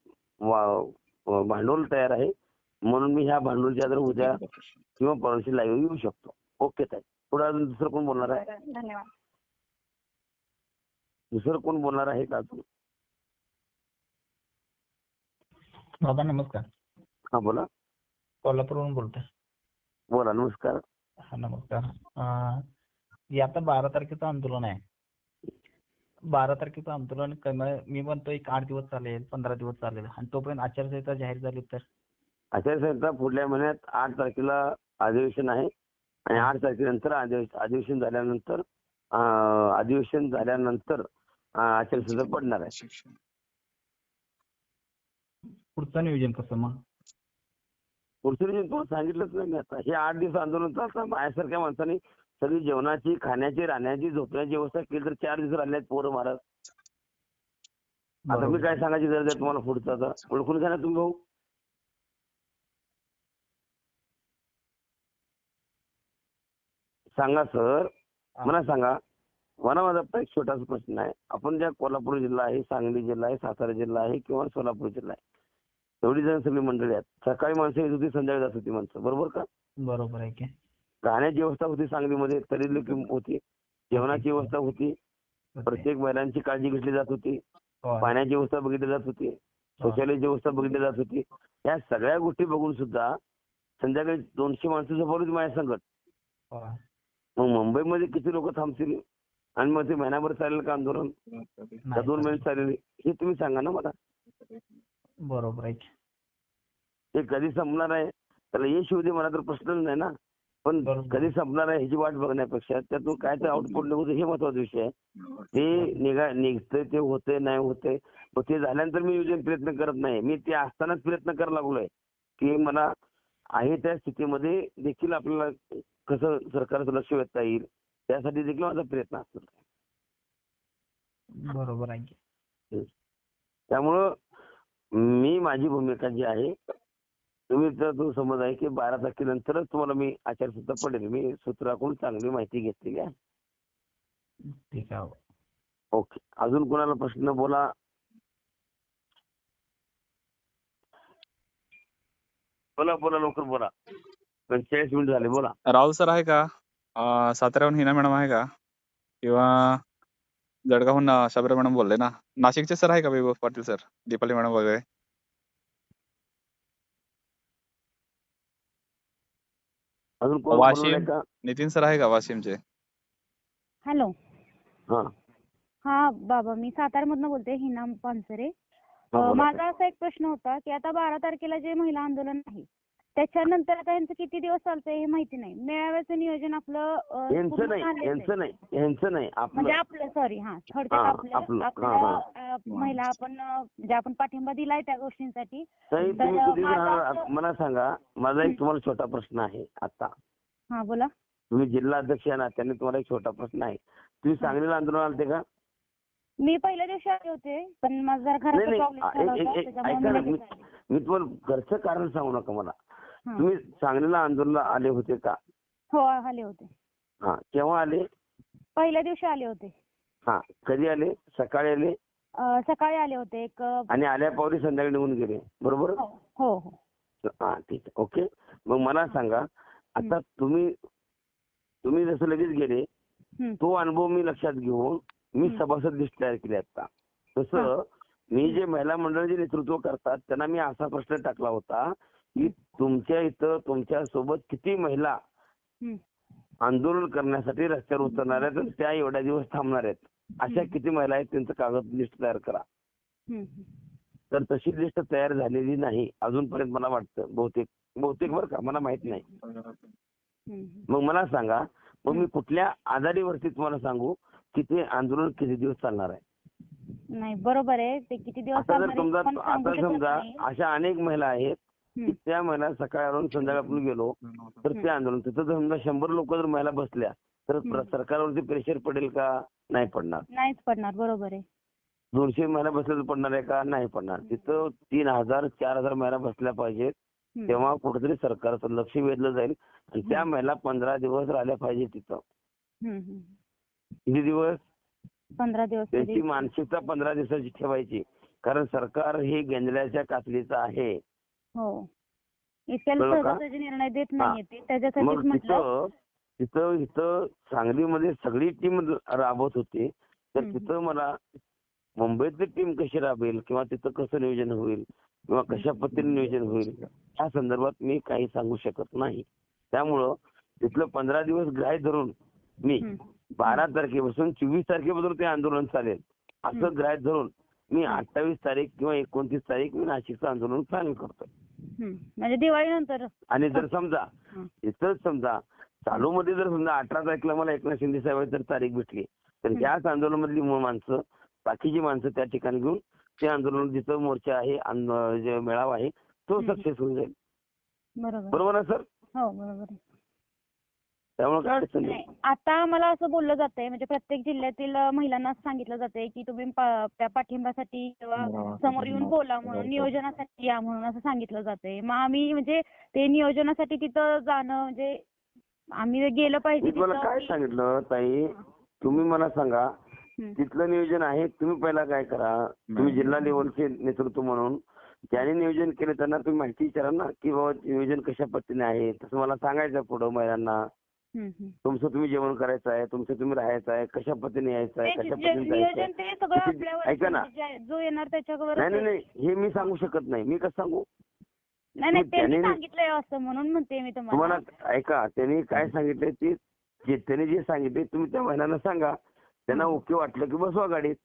S2: भांडवल तयार आहे. म्हणून मी ह्या भांडवलच्या आधारे उद्या किंवा परवाची लाईव्ह येऊ शकतो. ओके ताई. पुढे अजून दुसरं कोण बोलणार आहे?
S9: धन्यवाद.
S2: दुसरं कोण बोलणार आहे का अजून?
S11: बाबा नमस्कार.
S2: हा बोला.
S11: कोल्हापूरवरून बोलतोय.
S2: बोला. नमस्कार.
S11: हा नमस्कार. आता 12 तारखेचं आंदोलन आहे. 12 तारखेचं आंदोलन मी म्हणतो एक 8 दिवस चालेल, 15 दिवस चालेल, आणि तोपर्यंत आचारसंहिता जाहीर झाली तर?
S2: आचारसंहिता पुढल्या महिन्यात 8 तारखेला अधिवेशन आहे आणि 8 तारखेनंतर अधिवेशन झाल्यानंतर आचारसंहिता पडणार आहे.
S11: पुढचं नियोजन कसं मग?
S2: पुढचं नियोजन तुम्हाला सांगितलंच नाही मी आता. हे 8 दिवस आंदोलन चालतं. माझ्यासारख्या माणसाने सगळी जेवणाची, खाण्याची, राहण्याची, झोपण्याची व्यवस्था केली तर 4 दिवस राहिल्यात पोरं महाराज. आता मी काय सांगायची गरज आहे तुम्हाला पुढचं? आता ओळखून घ्या ना तुम्ही भाऊ. सांगा सर, मला सांगा. मला माझा एक छोटासा प्रश्न आहे. आपण ज्या कोल्हापूर जिल्हा आहे, सांगली जिल्हा आहे, सातारा जिल्हा आहे किंवा सोलापूर जिल्हा आहे, एवढी जण सगळी मंडळी आहेत. सकाळी माणसं येत होती, संध्याकाळी जात होती माणसं, बरोबर का?
S11: बरोबर आहे की.
S2: राहण्याची व्यवस्था होती सांगलीमध्ये, तरी होती, जेवणाची व्यवस्था होती, प्रत्येक महिलांची काळजी घेतली जात होती, पाण्याची व्यवस्था बघितली जात होती, शौचालयाची व्यवस्था बघितली जात होती. या सगळ्या गोष्टी बघून सुद्धा संध्याकाळी 200 माणसं झोपवली होती माझ्या संकट. मग मुंबईमध्ये किती लोक थांबतील आणि मग ते महिनाभर चालेल का आंदोलन? 2 महिने चालेल हे तुम्ही सांगा ना मला.
S11: बरोबर आहे.
S2: ते कधी संपणार आहे त्याला यश होऊ दे, मला तर प्रश्नच नाही ना. पण कधी संपणार आहे ह्याची वाट बघण्यापेक्षा त्यातून काय तर आउटपुट निघतं हे महत्वाचा विषय आहे. ते निघतंय, ते होतंय, नाही होतंय. मग ते झाल्यानंतर मी प्रयत्न करत नाही. मी ते असतानाच प्रयत्न करायला लागलोय की मला आहे त्या स्थितीमध्ये देखील आपल्याला कसं सरकारचं लक्ष वेधता येईल त्यासाठी देखील माझा प्रयत्न असतो.
S11: बरोबर आहे की.
S2: त्यामुळं मी माझी भूमिका जी आहे तुम्ही तर तो समज आहे की 12 तारखेनंतरच तुम्हाला मी आचारसंहिता पडेल. मी सूत्राकडून चांगली माहिती घेतलेली आहे.
S11: ठीक आहे.
S2: ओके. अजून कोणाला प्रश्न बोला. बोला लवकर बोला. 45 मिनिट झाले बोला.
S1: राहुल सर आहे का? साताऱ्याहून हिना मॅडम आहे का? किंवा जळगावहून शबरी मॅडम बोलले ना. नाशिकचे सर आहे का वैभव पाटील सर, दीपाली मॅडम वगैरे?
S2: अजून कोण
S1: वाशिम
S2: का?
S1: नितीन सर आहे का वाशिमचे?
S9: हॅलो.
S2: हा
S9: हा बाबा, मी सातारमधनं बोलते, हिना पानसरे.
S2: बोला.
S9: माझा असा एक प्रश्न होता की आता 12 तारखेला जे महिला आंदोलन आहे त्याच्यानंतर आता यांचं किती दिवस चालतंय हे माहिती नाही. मेळाव्याचं नियोजन आपलं
S2: यांचं नाही
S9: म्हणजे
S2: आपलं
S9: आपलं सॉरी थोडक्यात आपल्या महिला आपण म्हणजे आपण पाठिंबा दिलाय त्या गोष्टींसाठी.
S2: ताई, तुम्ही कधी मला सांगा. माझा एक तुम्हाला छोटा प्रश्न आहे आता.
S9: हा बोला.
S2: तुम्ही जिल्हा अध्यक्ष आहे ना, त्याने तुम्हाला एक छोटा प्रश्न आहे. तुम्ही सांगलीला आंदोलन आलते का?
S9: मी पहिल्या दिवशी आले होते पण माझा जरा घराचा प्रॉब्लेम झाला होता त्याच्यामुळे मी लगेच आले.
S2: मी तुम्हाला घरचं कारण सांगू नका मला. तुम्ही सांगलीला आंदोलनाला आले होते का?
S9: हो आले होते.
S2: हा, केव्हा आले?
S9: पहिल्या दिवशी आले होते.
S2: हा, कधी आले? सकाळी आले?
S9: सकाळी आले होते एक.
S2: आणि आल्या पावरी संध्याकाळी निघून गेले बरोबर?
S9: हो.
S2: हा ठीक आहे. ओके. मग मला सांगा आता तुम्ही जसं लगेच गेले तो अनुभव मी लक्षात घेऊन मी सभासद लिस्ट तयार केली आता. तसं मी जे महिला मंडळ जे नेतृत्व करतात त्यांना मी असा प्रश्न टाकला होता की तुमच्या इथं तुमच्या सोबत किती महिला आंदोलन करण्यासाठी रस्त्यावर उतरणार आहेत आणि त्या एवढ्या दिवस थांबणार आहेत अशा किती महिला आहेत त्यांचं कागद लिस्ट तयार करा. तर तशी लिस्ट तयार झालेली नाही अजूनपर्यंत मला वाटतं. बहुतेक बरं का, मला माहित नाही. मग मला सांगा, मग मी कुठल्या आधारीवरती तुम्हाला सांगू की ते आंदोलन किती दिवस चालणार आहे?
S9: नाही बरोबर आहे, ते किती दिवस
S2: आता जर
S9: चालणार आहे
S2: आता समजा अशा अनेक महिला आहेत की त्या महिला सकाळवरून संध्याकाळपर्यंत गेलो तर ते आंदोलन तिथं जर समजा 100 लोक जर महिला बसल्या तर सरकारवरती प्रेशर पडेल का? नाही पडणार.
S9: नाहीच पडणार. बरोबर आहे.
S2: 200 महिला बसल्या तर पडणार आहे का? नाही पडणार. तिथं 3000-4000 महिला बसल्या पाहिजेत. तेव्हा कुठेतरी सरकारचं लक्ष वेधलं जाईल आणि त्या महिला 15 दिवस राहिल्या पाहिजे तिथं. किती दिवस?
S9: 15 दिवस.
S2: त्याची मानसिकता 15 दिवसाची ठेवायची. कारण सरकार हे गेंदल्याच्या कातलीचं आहे.
S9: हो. इतक्या सहजासहजी निर्णय देत नाहीये ते. त्याच्यासाठीच म्हटलं.
S2: इथं सांगलीमध्ये सगळी टीम राबवत होती तर तिथं मला मुंबईतली टीम कशी राबेल किंवा तिथं कसं नियोजन होईल किंवा कशा पद्धतीने नियोजन होईल या संदर्भात मी काही सांगू शकत नाही. त्यामुळं तिथलं 15 दिवस ग्राह्य धरून मी 12 तारखेपासून 24 तारखेपासून ते आंदोलन चालेल असं ग्राह्य धरून मी 28 तारीख किंवा 29 तारीख मी नाशिकचं आंदोलन फायनल करतोय.
S9: म्हणजे दिवाळीनंतर.
S2: आणि जर समजा इथंच समजा चालूमध्ये जर समजा 18 तारखेला मला एकनाथ शिंदे साहेब जर तारीख भेटली तर याच आंदोलनामधली माणसं बाकीची माणसं त्या ठिकाणी घेऊन ते आंदोलन जिथं मोर्चा आहे जे मेळावा आहे तो सक्सेस होऊन जाईल. बरोबर आहे सर?
S9: हो बरोबर आहे.
S2: त्यामुळे काय अडचण नाही.
S9: आता मला असं बोललं जातंय म्हणजे प्रत्येक जिल्ह्यातील महिलांना सांगितलं जातंय की तुम्ही त्या पाठिंब्यासाठी किंवा समोर येऊन बोला म्हणून, नियोजनासाठी या म्हणून असं सांगितलं जातंय. मग आम्ही म्हणजे ते नियोजनासाठी तिथं जाणं म्हणजे आम्ही गेलं पाहिजे.
S2: मी तुम्हाला काय सांगितलं ताई, तुम्ही मला सांगा तिथलं नियोजन आहे. तुम्ही पहिला काय करा, तुम्ही जिल्हा लेवलचे नेतृत्व म्हणून ज्याने नियोजन केलं त्यांना तुम्ही माहिती विचारा ना की बाबा नियोजन कशा पद्धतीने आहे. तसं मला सांगायचं पुढं महिलांना. तुमचं तुम्ही जेवण करायचं आहे, तुमचं तुम्ही राहायचं आहे, कशा पद्धतीने यायचं आहे, कशा पद्धतीने जायचं. ऐका ना,
S9: जो येणार त्याच्यावर.
S2: नाही हे मी सांगू शकत नाही. मी कसं सांगू?
S9: नाही त्यांनी सांगितलंय असं म्हणून म्हणते मी तुम्हाला.
S2: ऐका, त्यांनी काय सांगितलंय ते त्यांनी जे सांगितले तुम्ही त्या महिलांना सांगा. त्यांना ओके वाटलं की बसवा गाडीत.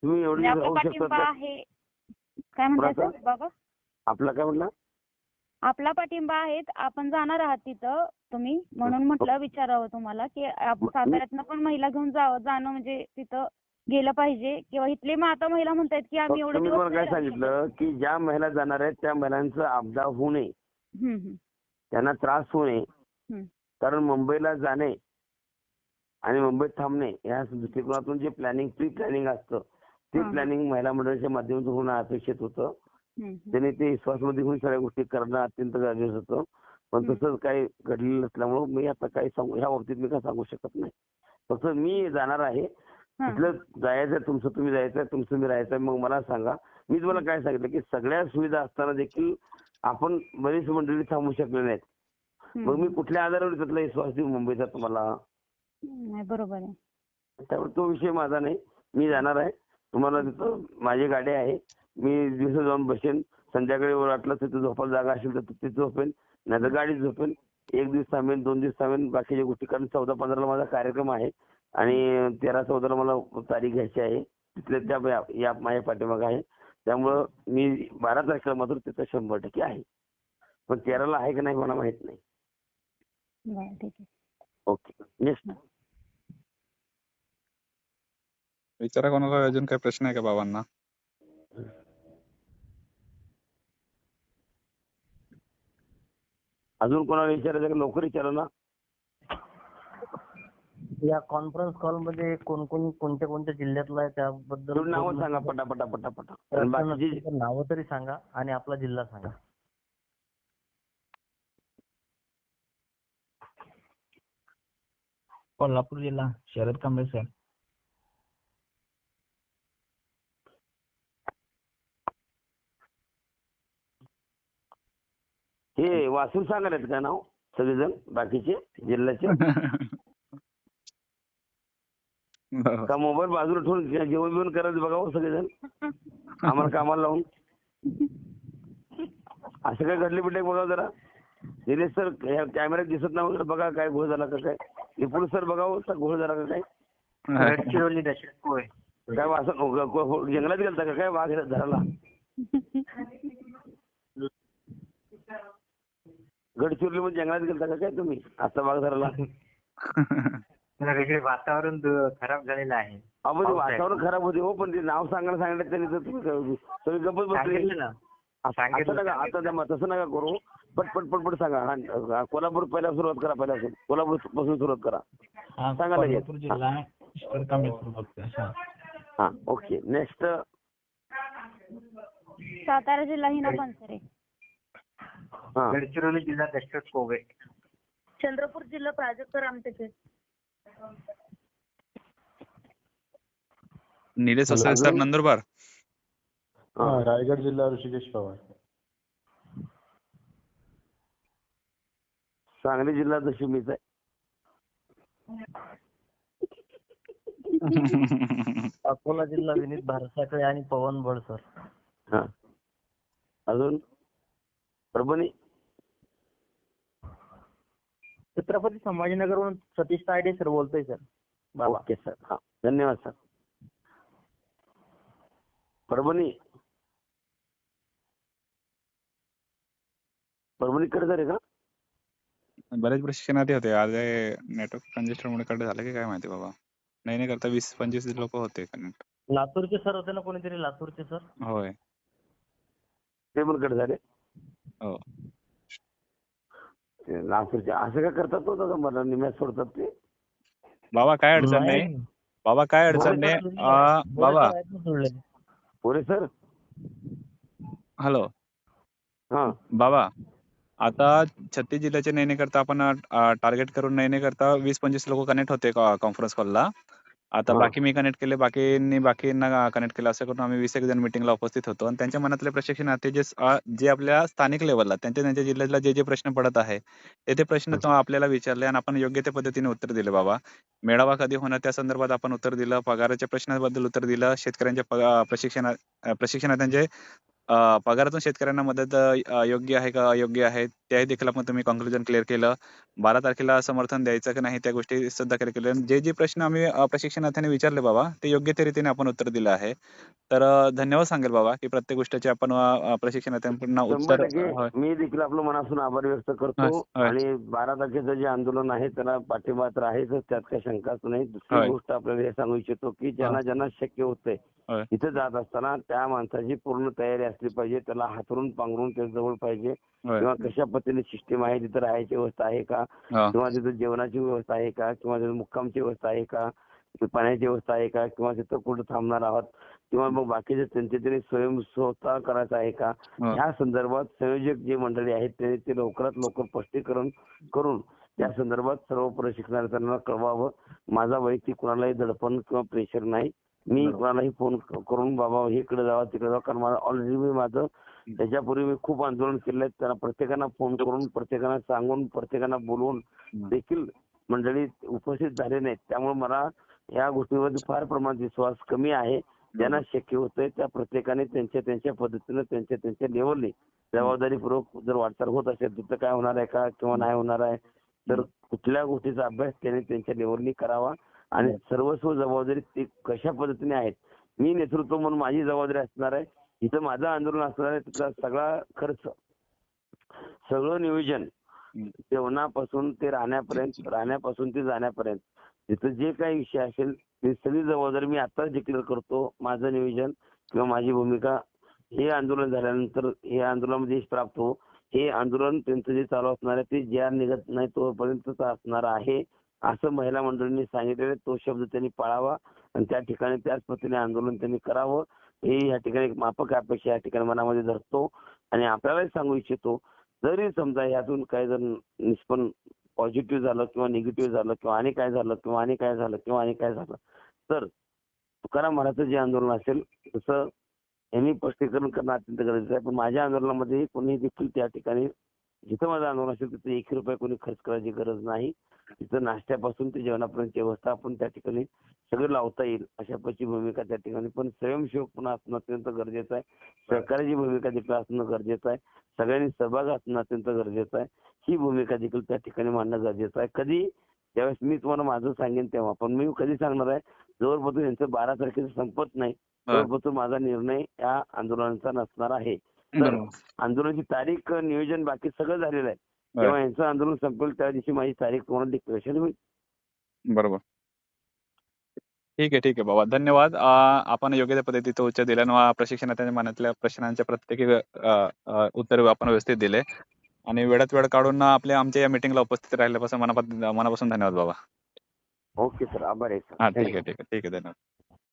S2: तुम्ही एवढी राहू शकता.
S9: काय म्हणताय बाबा?
S2: आपला काय म्हटलं?
S9: आपला पाठिंबा आहे. आपण जाणार आहात तिथं तुम्ही म्हणून म्हटलं विचारावं तुम्हाला की साताऱ्यातनं पण महिला घेऊन जाणं म्हणजे तिथं
S12: गेलं पाहिजे किंवा इथले आता महिला म्हणतायत की आम्ही एवढे
S2: मी
S12: दिवस
S2: तुम्हाला काय
S12: नाही राहू
S2: सांगितलं की ज्या महिला जाणार आहेत त्या महिलांचा अपघात होऊ नये,
S12: शकत. हम्म,
S2: त्यांना त्रास होऊ नये.
S12: हम्म.
S2: कारण मुंबईला जाणे आणि मुंबईत थांबणे या दृष्टिकोनातून जे प्री प्लॅनिंग असतं ते
S12: हा.
S2: प्लॅनिंग महिला मंडळाच्या माध्यमातून होणं अपेक्षित होतं. त्यांनी ते विश्वासमध्ये घेऊन सगळ्या गोष्टी करणं अत्यंत गरजेचं होतं. पण तसंच काही घडलेलं नसल्यामुळे मी आता काही सांगू ह्या बाबतीत मी काय सांगू शकत नाही. फक्त मी जाणार आहे, तिथलं जायचं तुमचं तुम्ही जायचं, तुमचं मी राहायचं, मग मला सांगा. मी तुम्हाला काय सांगितलं की सगळ्या सुविधा असताना देखील आपण बरीच मंडळी थांबू शकले नाहीत. मग मी कुठल्या आधारावर त्यातला विश्वास देऊ मुंबईचा तुम्हाला?
S12: नाही, बरोबर आहे.
S2: त्यामुळे तो विषय माझा नाही. मी जाणार आहे, तुम्हाला तिथं माझी गाडी आहे, मी दिवसा जाऊन बसेन. संध्याकाळी वाटलं तिथे झोपायला जागा असेल तर तिथे झोपेन, नाही तर गाडीत झोपेन. 1 दिवस थांबेन, 2 दिवस थांबेन, बाकीच्या गोष्टी. कारण 14-15 माझा कार्यक्रम आहे आणि 13-14 मला तारीख घ्यायची आहे. तिथल्या त्या या माझ्या पाठीमागे आहे. त्यामुळं मी 12 तारखेला मात्र तिथं 100% आहे. पण 13ला आहे की नाही मला माहित नाही.
S12: बरं, ठीक आहे.
S2: Okay, next.
S1: विचारा कोणाला अजून काही प्रश्न आहे का बाबांना?
S2: अजून कोणाला विचारायचं का? लवकर विचारा ना.
S6: या कॉन्फरन्स कॉल मध्ये कोणत्या कोणत्या जिल्ह्यातला आहे त्याबद्दल
S2: तुम्ही नावं सांगा पटापटा. आणि बाकीची
S6: नावं तरी सांगा आणि आपला जिल्हा सांगा.
S11: कोल्हापूर जिल्हा शरद कांबळे सर.
S2: हे वासून सांगायला का नाव सगळेजण बाकीचे जिल्ह्याचे? का मोबाईल बाजूला ठेवून जेवण बिवण करायचं बघावं सगळेजण आम्हाला कामाला लावून? असं काय घडले बिडले बघा जरा. दिनेश सर कॅमेऱ्यात दिसत नाही वगैरे बघा काय घोळ झाला का काय. निपुण सर बघावं घोळ झाला का काय. काय असं जंगलात गेलता का काय वाघ धराला? गडचिरोली मध्ये जंगलात गेलता का काय तुम्ही आता वाघ धराला?
S10: वातावरण खराब झालेलं आहे.
S2: वातावरण खराब होते हो, पण ते नाव सांगायला सांगितलं त्यांनी तर तुम्ही सगळी गप्पच बसले. आता तसं नका करू. पटपट सांगा. कोल्हापूर पहिला सुरुवात करा. पहिल्यापासून कोल्हापूर पासून सुरुवात करा. सांगा लगेच.
S11: जिल्हा शरद कांबळे सर.
S2: हा, ओके. नेक्स्ट.
S12: सातारा जिल्हा हिना पानसरे.
S10: गडचिरोली जिल्हा दशरथ कोवे.
S12: चंद्रपूर जिल्हा प्राजक्त रामटेके.
S1: निलेश वसई सर नंदुरबार.
S5: रायगड जिल्हा ऋषिकेश पवार.
S2: सांगली जिल्हा दशमीच आहे.
S6: अकोला जिल्हा विनीत भारसाकडे आणि पवन भड सर.
S2: अजून परभणी.
S7: छत्रपती संभाजीनगरवरून सतीश तायडे सर बोलतोय सर.
S2: Okay sir. हा, धन्यवाद सर. परभणीकडे जर आहे का?
S1: बरेच प्रशिक्षणार्थी होते. आज नेटवर्क कंजेस्टेड मुळे कट झालं की काय माहिती बाबा. नाही करता 20-25 लोक होते कनेक्ट.
S6: लातूरचे सर होते ना कोणीतरी, लातूरचे सर.
S1: होय,
S2: ते पण कट झाले.
S1: हो.
S2: लातूरचे असं काय करतात तो मला निम्यात सोडतात ते.
S1: बाबा काय अडचण नाही. बाबा काय अडचण नाही. बाबा
S2: पुरे सर.
S1: हॅलो.
S2: हा
S1: बाबा, आता 36 जिल्ह्याचे नाही करता आपण टार्गेट करून नाही करता 20-25 लोक कनेक्ट होते कॉन्फरन्स कॉलला. आता बाकी मी कनेक्ट केले, बाकींना कनेक्ट केलं, असं करून आम्ही 20 जण मिटिंगला उपस्थित होतो. आणि त्यांच्या मनातले प्रशिक्षणार्थी जे आपल्या स्थानिक लेवलला त्यांच्या जिल्ह्यातला जे प्रश्न पडत आहे ते प्रश्न आपल्याला विचारले आणि आपण योग्य त्या पद्धतीने उत्तर दिले. बाबा, मेळावा कधी होणार त्या संदर्भात आपण उत्तर दिलं, पगाराच्या प्रश्नाबद्दल उत्तर दिलं, शेतकऱ्यांच्या प्रशिक्षणार्थ्यांचे पगारातून शेतकऱ्यांना मदत योग्य आहे का अयोग्य आहे त्याही देखील आपण तुम्ही कन्क्लुजन क्लिअर केलं. 12 तारखेला समर्थन द्यायचं की नाही त्या गोष्टी सुद्धा क्लिअर केल्या. जे प्रश्न आम्ही प्रशिक्षणार्थ्याने विचारले बाबा ते योग्य त्या रीतीने आपण उत्तर दिलं आहे. तर धन्यवाद सांगेल बाबा की प्रत्येक गोष्टीचे आपण प्रशिक्षणार्थ्यांना उत्तर
S2: 100% मी देखील आपलं मनापासून आभार व्यक्त करतो.
S1: होय.
S2: आणि 12 तारखेचं जे आंदोलन आहे त्याला पाठिंबा तर आहेच, त्यात काही शंकाच नाही. दुसरी
S1: होय.
S2: गोष्ट आपल्याला हे सांगू इच्छितो की ज्यांना शक्य होतंय
S1: होय.
S2: इथे जात असताना त्या माणसाची पूर्ण तयारी असली पाहिजे. त्याला हातरून पांघरून त्याच्या जवळ पाहिजे.
S1: होय.
S2: किंवा कशा पद्धतीने सिस्टीम आहे, तिथे राहायची व्यवस्था आहे का,
S1: हा.
S2: किंवा तिथं जेवणाची व्यवस्था आहे का, किंवा तिथं मुक्कामची व्यवस्था आहे का, तिथं पाण्याची व्यवस्था आहे का, किंवा तिथं कुठं थांबणार आहोत, किंवा मग बाकीचे त्यांचे तरी स्वतः करायचं आहे का,
S1: हा.
S2: या संदर्भात संयोजक जे मंडळी आहेत ते लवकरात लवकर स्पष्टीकरण करून त्या संदर्भात सर्व प्रशिक्षणार्थ्यांना कळवावं. माझा वैयक्तिक कुणालाही दडपण किंवा प्रेशर नाही. मी कुणालाही फोन करून बाबा इकडे जावा तिकडे जावा, कारण मला ऑलरेडी मी माझं त्याच्यापूर्वी मी खूप आंदोलन केलं आहे. त्यांना प्रत्येकांना फोन करून, प्रत्येकांना सांगून, प्रत्येकांना बोलवून देखील मंडळी उपस्थित झाले नाहीत. त्यामुळे मला या गोष्टीवर फार प्रमाणात विश्वास कमी आहे. ज्यांना शक्य होतंय त्या प्रत्येकाने त्यांच्या पद्धतीनं त्यांच्या लेवलने जबाबदारीपूर्वक जर वाटचाल होत असेल तिथं काय होणार आहे का किंवा नाही होणार आहे, तर कुठल्या गोष्टीचा अभ्यास त्याने त्यांच्या लेवलनी करावा. आणि सर्वस्व जबाबदारी ते कशा पद्धतीने आहेत, मी नेतृत्व म्हणून माझी जबाबदारी असणार आहे. इथं माझं आंदोलन असणार आहे. त्याचा सगळा खर्च, सगळं नियोजन, जेवणापासून ते राहण्यापासून ते जाण्यापर्यंत तिथं जे काही विषय असेल ती सगळी जबाबदारी मी आताच डिक्लेअर करतो. माझं नियोजन किंवा माझी भूमिका हे आंदोलन झाल्यानंतर हे आंदोलनामध्ये यश प्राप्त हो, हे आंदोलन त्यांचं जे चालू असणार आहे ते ज्या निघत नाही तोपर्यंतच असणार आहे असं महिला मंडळींनी सांगितलेलं. तो शब्द त्यांनी पाळावा आणि त्या ठिकाणी त्याच पद्धतीने आंदोलन त्यांनी करावं. हे या ठिकाणी एक माफक अपेक्षा या ठिकाणी मनामध्ये धरतो. आणि आपल्यालाही सांगू इच्छितो, जरी समजा यातून काही जर निष्पन्न पॉझिटिव्ह झालं किंवा निगेटिव्ह झालं किंवा आणि काय झालं तर तुकाराम महाराजचं जे आंदोलन असेल तसं यांनी स्पष्टीकरण करणं अत्यंत गरजेचं आहे. पण माझ्या आंदोलनामध्ये कोणी देखील त्या ठिकाणी जिथं माझं आंदोलन असेल तिथे 1 रुपया कोणी खर्च करायची गरज नाही. तिथं नाश्त्यापासून ते जेवणापर्यंतची व्यवस्था आपण त्या ठिकाणी सगळं लावता येईल अशा प्रकारची भूमिका त्या ठिकाणी. पण स्वयंसेवकपणा असणं अत्यंत गरजेचं आहे. सहकार्याची भूमिका देखील असणं गरजेचं आहे. सगळ्यांनी सहभाग असणं अत्यंत गरजेचं आहे. ही भूमिका देखील त्या ठिकाणी मांडणं गरजेचं आहे. कधी ज्यावेळेस मी तुम्हाला माझं सांगेन तेव्हा, पण मी कधी सांगणार आहे जोरपासून यांचं 12 तारखेचं संपत नाही तोपर्यंत माझा निर्णय या आंदोलनाचा नसणार आहे. तर आंदोलनाची तारीख, नियोजन बाकी सगळं झालेलं आहे. तेव्हा यांचं आंदोलन संपेल त्या दिवशी माझी तारीख तुम्हाला डिक्लेरेशन होईल.
S1: बरोबर. ठीक आहे बाबा, धन्यवाद. आपण योग्य त्या पद्धतीचं उत्तर दिल्यानं प्रशिक्षणार्थ्यांच्या मनातल्या प्रश्नांच्या प्रत्येकी उत्तर आपण व्यवस्थित दिले आणि वेळात वेळ काढून आमच्या या मीटिंगला उपस्थित राहिल्यापासून मनापासून धन्यवाद बाबा.
S2: ओके सर, आभार आहे सर.
S1: हा, ठीक आहे धन्यवाद.